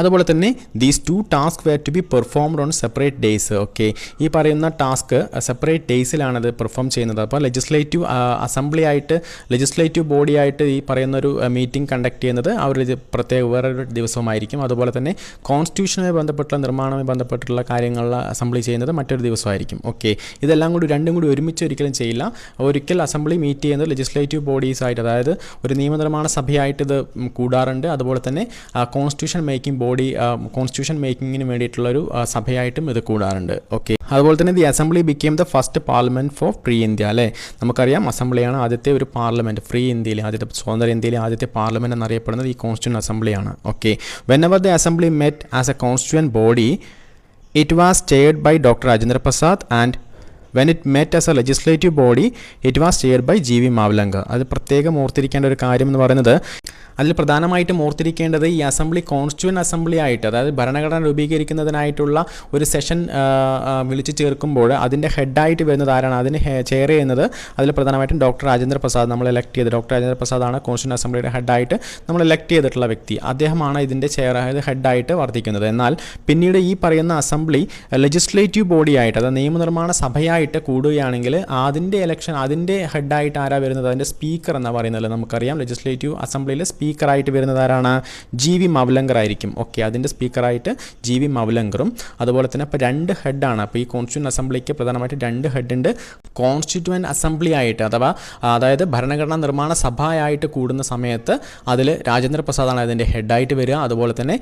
അതുപോലെ തന്നെ these 2 task were to be performed on separate days. Okay, ഈ പറയുന്ന ടാസ്ക് സെപ്പറേറ്റ് ഡേയ്സിലാണത് പെർഫോം ചെയ്യുന്നത്. അപ്പോൾ ലെജിസ്ലേറ്റീവ് അസംബ്ലി ആയിട്ട്, ലെജിസ്ലേറ്റീവ് ബോഡി ആയിട്ട് ഈ പറയുന്നൊരു മീറ്റിംഗ് കണ്ടക്ട് ചെയ്യുന്നത് ആ ഒരു പ്രത്യേക വേറൊരു ദിവസമായിരിക്കും. അതുപോലെ തന്നെ കോൺസ്റ്റിറ്റ്യൂഷനുമായി ബന്ധപ്പെട്ടുള്ള നിർമ്മാണവുമായി ബന്ധപ്പെട്ടുള്ള കാര്യങ്ങൾ അസംബ്ലി ചെയ്യുന്നത് മറ്റൊരു ദിവസമായിരിക്കും. ഓക്കെ, ഇതെല്ലാം കൂടി രണ്ടും കൂടി ഒരുമിച്ച് ഒരിക്കലും ചെയ്യില്ല. ഒരിക്കൽ അസംബ്ലി മീറ്റ് ചെയ്യുന്നത് ലെജിസ്ലേറ്റീവ് ബോഡീസായിട്ട്, അതായത് ഒരു നിയമനിർമ്മാണ സഭയായിട്ട് ഇത് കൂടാറുണ്ട്. അതുപോലെ തന്നെ constitution making body body constitution മേക്കിങ്ങിന് വേണ്ടിയിട്ടുള്ളൊരു സഭയായിട്ടും ഇത് കൂടാറുണ്ട്. ഓക്കെ, അതുപോലെ തന്നെ the assembly became the first parliament for free India അല്ലേ. നമുക്കറിയാം അസംബ്ലിയാണ് ആദ്യത്തെ ഒരു പാർലമെൻറ്റ്, ഫ്രീ ഇന്ത്യയിലെ ആദ്യത്തെ സ്വതന്ത്ര ഇന്ത്യയിലെ ആദ്യത്തെ പാർലമെൻറ്റ് എന്നറിയപ്പെടുന്നത് ഈ കോൺസ്റ്റിറ്റ്യൂഷൻ അസംബ്ലിയാണ്. Okay, whenever the assembly met as a constituent body it was chaired by doctor Rajendra Prasad and when it met as a legislative body it was chaired by G.V. Mavlanka. അത് പ്രത്യേകം ഓർത്തിരിക്കേണ്ട ഒരു കാര്യം എന്ന് പറയുന്നത്, അതിൽ പ്രധാനമായിട്ടും ഓർത്തിരിക്കേണ്ടത് ഈ അസംബ്ലി കോൺസ്റ്റിറ്റ്യൂവൻ്റ് അസംബ്ലി ആയിട്ട്, അതായത് ഭരണഘടന രൂപീകരിക്കുന്നതിനായിട്ടുള്ള ഒരു സെഷൻ വിളിച്ചു ചേർക്കുമ്പോൾ അതിൻ്റെ ഹെഡായിട്ട് വരുന്നത് ആരാണ്, അതിന് ചെയർ ചെയ്യുന്നത് അതിൽ പ്രധാനമായിട്ടും ഡോക്ടർ രാജേന്ദ്ര പ്രസാദ്, നമ്മൾ ഇലക്ട് ചെയ്ത് ഡോക്ടർ രാജേന്ദ്ര പ്രസാദാണ് കോൺസ്റ്റിറ്റ്യൂവൻ്റ് അസംബ്ലിയുടെ ഹെഡായിട്ട് നമ്മൾ ഇലക്ട് ചെയ്തിട്ടുള്ള വ്യക്തി. അദ്ദേഹമാണ് ഇതിൻ്റെ ചെയർ, അതായത് ഹെഡായിട്ട് വർത്തിക്കുന്നത്. എന്നാൽ പിന്നീട് ഈ പറയുന്ന അസംബ്ലി ലെജിസ്ലേറ്റീവ് ബോഡി ആയിട്ട്, അതായത് നിയമനിർമ്മാണ സഭയായിട്ട് കൂടുകയാണെങ്കിൽ അതിൻ്റെ ഇലക്ഷൻ, അതിൻ്റെ ഹെഡായിട്ട് ആരാ വരുന്നത്, അതിൻ്റെ സ്പീക്കർ എന്നാണ് പറയുന്നത്. നമുക്കറിയാം ലെജിസ്ലേറ്റീവ് അസംബ്ലിയിൽ സ്പീക്കറായിട്ട് വരുന്നത് ആരാണ്, G.V. Mavlankar ആയിരിക്കും. ഓക്കെ, അതിൻ്റെ സ്പീക്കറായിട്ട് G.V. Mavlankaറും. അതുപോലെ തന്നെ ഇപ്പോൾ 2 ഹെഡാണ്. അപ്പോൾ ഈ കോൺസ്റ്റിറ്റ്യൂവൻ്റ് അസംബ്ലിക്ക് പ്രധാനമായിട്ട് 2 ഹെഡുണ്ട്. കോൺസ്റ്റിറ്റ്യൂവൻ്റ് അസംബ്ലി ആയിട്ട് അതായത് ഭരണഘടനാ നിർമ്മാണ സഭയായിട്ട് കൂടുന്ന സമയത്ത് അതിൽ രാജേന്ദ്ര പ്രസാദാണ് അതിൻ്റെ ഹെഡായിട്ട് വരിക. അതുപോലെ തന്നെ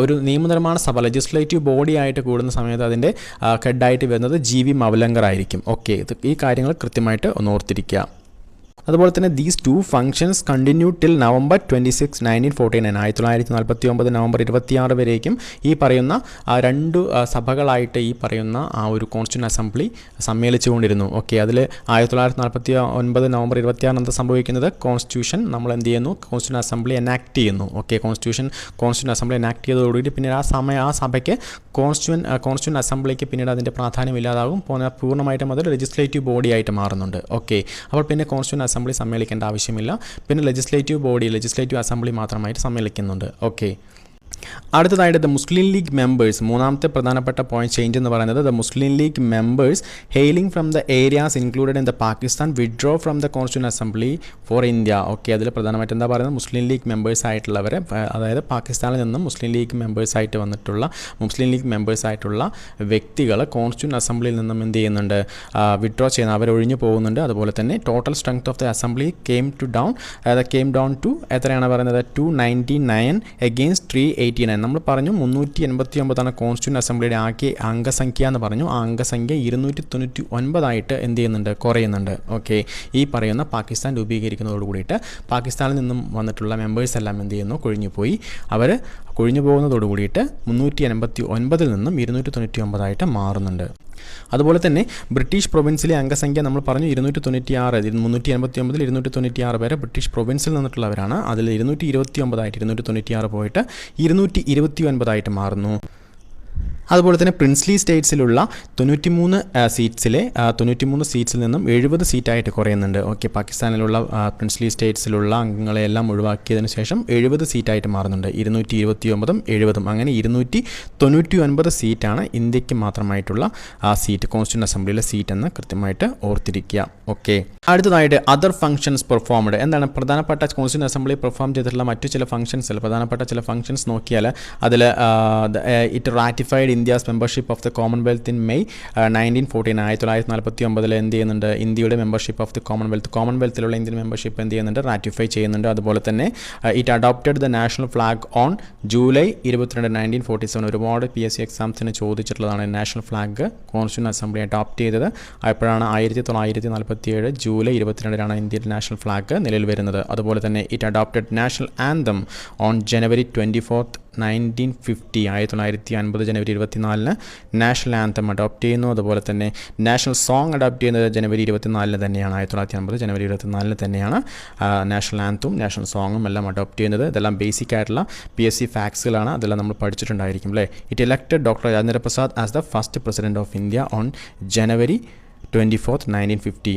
ഒരു നിയമനിർമ്മാണ സഭ ലെജിസ്ലേറ്റീവ് ബോഡി ആയിട്ട് കൂടുന്ന സമയത്ത് അതിൻ്റെ ഹെഡായിട്ട് വരുന്നത് G.V. Mavlankar ആയിരിക്കും. ഓക്കെ, ഈ കാര്യങ്ങൾ കൃത്യമായിട്ട് ഒന്ന് ഓർത്തിരിക്കുക. അതുപോലെ തന്നെ these 2 functions continue till November 26, 1949. 1949 November 26 വരേക്കും ഈ പറയുന്ന 2 സഭകളായിട്ട് ഈ പറയുന്ന ആ ഒരു കോൺസ്റ്റിറ്റ്യൂവൻ്റ് അസംബ്ലി സമ്മേളിച്ചുകൊണ്ടിരുന്നു. ഓക്കെ, അതിൽ 1949 നവംബർ 26 എന്താ സംഭവിക്കുന്നത്, കോൺസ്റ്റിറ്റ്യൂഷൻ നമ്മൾ എന്ത് ചെയ്യുന്നു, കോൺസ്റ്റിറ്റ്യൂവൻ്റ് അസംബ്ലി എനാക്ട് ചെയ്യുന്നു. ഓക്കെ, കോൺസ്റ്റിറ്റ്യൂവൻ്റ് അസംബ്ലി എനാക്ട് ചെയ്തതോടുകൂടി പിന്നീട് ആ സഭയ്ക്ക് കോൺസ്റ്റിറ്റ്യൂവൻ്റ് അസംബ്ലിക്ക് പിന്നീട് അതിൻ്റെ പ്രാധാന്യം ഇല്ലാതാകും, പൂർണ്ണമായിട്ടും അത് ലെജിസ്ലേറ്റീവ് ബോഡി ആയിട്ട് മാറുന്നുണ്ട്. ഓക്കെ, അപ്പോൾ പിന്നെ കോൺസ്റ്റിറ്റ്യൂവൻ്റ് അസംബ്ലി സമ്മേളിക്കേണ്ട ആവശ്യമില്ല, പിന്നെ ലെജിസ്ലേറ്റീവ് അസംബ്ലി മാത്രമായിട്ട് സമ്മേളിക്കുന്നുണ്ട്. ഓക്കെ, അടുത്തതായിട്ട് ദ മുസ്ലിം ലീഗ് മെമ്പേഴ്സ്, മൂന്നാമത്തെ പ്രധാനപ്പെട്ട പോയിന്റ് ചേഞ്ച് എന്ന് പറയുന്നത് the Muslim league members hailing from the areas included in the Pakistan withdraw from the constituent assembly for India. Okay, അതിൽ പ്രധാനമായിട്ട് എന്താ പറയുന്നത്, മുസ്ലിം ലീഗ് മെമ്പേഴ്സ് ആയിട്ടുള്ളവരെ, അതായത് പാകിസ്ഥാനിൽ നിന്നും മുസ്ലിം ലീഗ് മെമ്പേഴ്സ് ആയിട്ടുള്ള വ്യക്തികൾ കോൺസ്റ്റിറ്റ്യൂവൻ്റ് അസംബ്ലിയിൽ നിന്നും എന്ത് ചെയ്യുന്നുണ്ട്, വിഡ്രോ ചെയ്യുന്ന, അവർ ഒഴിഞ്ഞു പോകുന്നുണ്ട്. അതുപോലെ തന്നെ total strength of the assembly came down to എത്രയാണ് പറയുന്നത് 299 against 389. നമ്മൾ പറഞ്ഞു 389 കോൺസ്റ്റിറ്റ്യൂവൻ്റ് അസംബ്ലിയുടെ ആകെ അംഗസംഖ്യ എന്ന് പറഞ്ഞു. ആ അംഗസംഖ്യ 299 എന്ത് ചെയ്യുന്നുണ്ട്, കുറയുന്നുണ്ട്. ഓക്കെ, ഈ പറയുന്ന പാകിസ്ഥാൻ രൂപീകരിക്കുന്നതോട് കൂടിയിട്ട് പാകിസ്ഥാനിൽ നിന്നും വന്നിട്ടുള്ള മെമ്പേഴ്സ് എല്ലാം എന്ത് ചെയ്യുന്നു, കൊഴിഞ്ഞുപോയി. അവർ കൊഴിഞ്ഞു പോകുന്നതോട് കൂടിയിട്ട് 389 നിന്നും 299 മാറുന്നുണ്ട്. അതുപോലെ തന്നെ ബ്രിട്ടീഷ് പ്രൊവിൻസിലെ അംഗസംഖ്യ നമ്മൾ പറഞ്ഞു 296, 389 296 പേരെ ബ്രിട്ടീഷ് പ്രൊവിൻസിൽ നിന്നിട്ടുള്ളവരാണ്. അതിൽ 296 പോയിട്ട് 229 മാറുന്നു. അതുപോലെ തന്നെ പ്രിൻസ്ലി സ്റ്റേറ്റ്സിലുള്ള 93 സീറ്റ്സിൽ നിന്നും 70 സീറ്റായിട്ട് കുറയുന്നുണ്ട്. ഓക്കെ, പാകിസ്ഥാനിലുള്ള പ്രിൻസ്ലി സ്റ്റേറ്റ്സിലുള്ള അംഗങ്ങളെല്ലാം ഒഴിവാക്കിയതിന് ശേഷം 70 സീറ്റായിട്ട് മാറുന്നുണ്ട്. 229 70, അങ്ങനെ 299 സീറ്റാണ് ഇന്ത്യക്ക് മാത്രമായിട്ടുള്ള സീറ്റ്, കോൺസ്റ്റിറ്റ്യൂവൻ്റ് അസംബ്ലിയിലെ സീറ്റ് എന്ന് കൃത്യമായിട്ട് ഓർത്തിരിക്കുക. ഓക്കെ, അടുത്തതായിട്ട് അതർ ഫംഗ്ഷൻസ് പെർഫോംഡ്. എന്താണ് പ്രധാനപ്പെട്ട കോൺസ്റ്റിറ്റ്യൂവൻ്റ് അസംബ്ലി പെർഫോം ചെയ്തിട്ടുള്ള മറ്റു ചില ഫംഗ്ഷൻസ്, പ്രധാനപ്പെട്ട ചില ഫംഗ്ഷൻസ് നോക്കിയാൽ അതിൽ it ratified India's membership of the Commonwealth in May 1949. 1949 എന്ത് ചെയ്യുന്നുണ്ട്, ഇന്ത്യയുടെ മെമ്പർഷിപ്പ് ഓഫ് ദി കോമൺവെൽത്തിലുള്ള ഇന്ത്യൻ മെമ്പർഷിപ്പ് എന്ത് ചെയ്യുന്നുണ്ട്, റാറ്റിഫൈ ചെയ്യുന്നുണ്ട്. അതുപോലെ തന്നെ it adopted the national flag on July 22, 1947. ഒരുപാട് PSC എക്സാംസിന് ചോദിച്ചിട്ടുള്ളതാണ് national flag constituent assembly adopt ചെയ്തത്. അപ്പോഴാണ് 1947 ജൂലൈ 22 ഇന്ത്യയുടെ നാഷണൽ ഫ്ലാഗ് നിലവിൽ വരുന്നത്. അതുപോലെ തന്നെ it adopted national anthem on January 24, 1950. 1950 January 24 national anthem adopt ചെയ്യുന്നു. അതുപോലെ തന്നെ നാഷണൽ സോങ് അഡോപ്റ്റ് ചെയ്യുന്നത് ജനുവരി 24 തന്നെയാണ്. 1950 ജനുവരി 24 തന്നെയാണ് നാഷണൽ ആന്തവും നാഷണൽ സോങ്ങും എല്ലാം അഡോപ്റ്റ് ചെയ്യുന്നത്. ഇതെല്ലാം ബേസിക് ആയിട്ടുള്ള PSC ഫാക്ട്സുകളാണ്, അതെല്ലാം നമ്മൾ പഠിച്ചിട്ടുണ്ടായിരിക്കും അല്ലേ. It elected doctor Rajendra Prasad as the first president of India on January 24, 1950.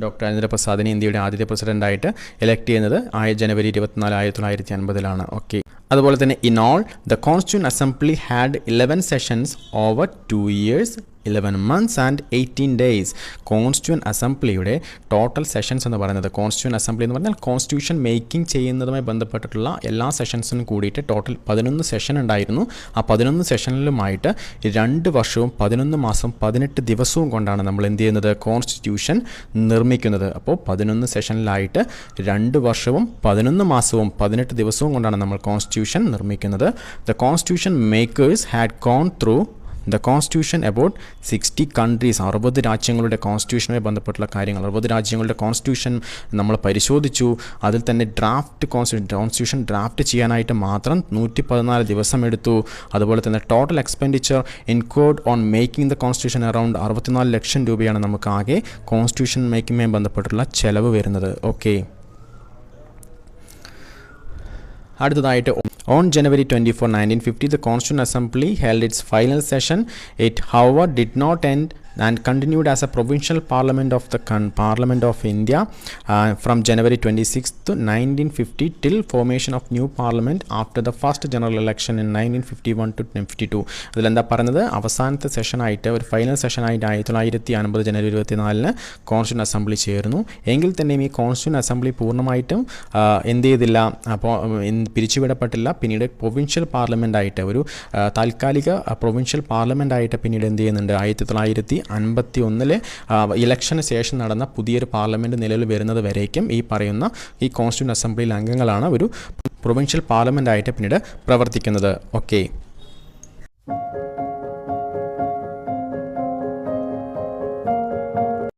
Doctor Rajendra പ്രസാദിനെ ഇന്ത്യയുടെ ആദ്യത്തെ പ്രസിഡൻ്റായിട്ട് എലക്ട് ചെയ്യുന്നത് ജനുവരി 24, 1950. ഓക്കെ, അതുപോലെ തന്നെ in all the constituent assembly had 11 sessions over 2 years 11 months and 18 days. Constituent അസംബ്ലിയുടെ ടോട്ടൽ സെഷൻസ് എന്ന് പറയുന്നത്, കോൺസ്റ്റിറ്റ്യൂവൻറ്റ് അസംബ്ലി എന്ന് പറഞ്ഞാൽ കോൺസ്റ്റിറ്റ്യൂഷൻ മേക്കിംഗ് ചെയ്യുന്നതുമായി ബന്ധപ്പെട്ടിട്ടുള്ള എല്ലാ സെഷൻസിനും കൂടിയിട്ട് ടോട്ടൽ 11 സെഷൻ ഉണ്ടായിരുന്നു. ആ 11 സെഷനിലുമായിട്ട് 2 വർഷവും 11 മാസം 18 ദിവസവും കൊണ്ടാണ് നമ്മൾ എന്ത് ചെയ്യുന്നത്, കോൺസ്റ്റിറ്റ്യൂഷൻ നിർമ്മിക്കുന്നത്. അപ്പോൾ 11 സെഷനിലായിട്ട് 2 വർഷവും 11 മാസവും 18 ദിവസവും കൊണ്ടാണ് നമ്മൾ കോൺസ്റ്റിറ്റ്യൂഷൻ നിർമ്മിക്കുന്നത്. The constitution makers had gone through the constitution about 60 countries. 60 രാജ്യങ്ങളുടെ കോൺസ്റ്റിറ്റ്യൂഷനുമായി ബന്ധപ്പെട്ടുള്ള കാര്യങ്ങൾ, 60 രാജ്യങ്ങളുടെ കോൺസ്റ്റിറ്റ്യൂഷൻ നമ്മൾ പരിശോധിച്ചു. അതിൽ തന്നെ കോൺസ്റ്റിറ്റ്യൂഷൻ ഡ്രാഫ്റ്റ് ചെയ്യാനായിട്ട് മാത്രം 114 ദിവസം എടുത്തു. അതുപോലെ തന്നെ total expenditure incurred on making the constitution around 64 lakh രൂപയാണ് നമുക്ക് ആകെ കോൺസ്റ്റിറ്റ്യൂഷൻ മേക്കിങ്ങുമായി ബന്ധപ്പെട്ടുള്ള ചെലവ് വരുന്നത്. ഓക്കെ, അടുത്തതായിട്ട് on January 24, 1950, the Constituent Assembly held its final session. It, however, did not end and continued as a provincial parliament of the Parliament of India from January 26 to 1950 till formation of new parliament after the first general election in 1951 to 1952. അതിലെന്താ പറയുന്നത്, അവസാനത്തെ സെഷനായിട്ട് ഒരു final സെഷനായിട്ട് 1950 ജനുവരി 24 constituent assembly ചേർന്നു. എങ്കിൽ തന്നെയും ഈ constituent assembly പൂർണ്ണമായിട്ടും എന്ത് ചെയ്തില്ല, അപ്പോൾ പിരിച്ചുവിടപ്പെട്ടില്ല. പിന്നീട് പ്രൊവിൻഷ്യൽ പാർലമെൻറ്റായിട്ട് ഒരു താൽക്കാലിക പ്രൊവിൻഷ്യൽ പാർലമെൻറ്റായിട്ട് പിന്നീട് എന്ത് ചെയ്യുന്നുണ്ട്, 1951 ഇലക്ഷന് ശേഷം നടന്ന പുതിയൊരു പാർലമെൻറ്റ് നിലവിൽ വരുന്നത് വരേക്കും ഈ പറയുന്ന ഈ കോൺസ്റ്റിറ്റ്യൂന്റ് അസംബ്ലിയിലെ അംഗങ്ങളാണ് ഒരു പ്രൊവിൻഷ്യൽ പാർലമെൻറ്റായിട്ട് പിന്നീട് പ്രവർത്തിക്കുന്നത്. ഓക്കെ.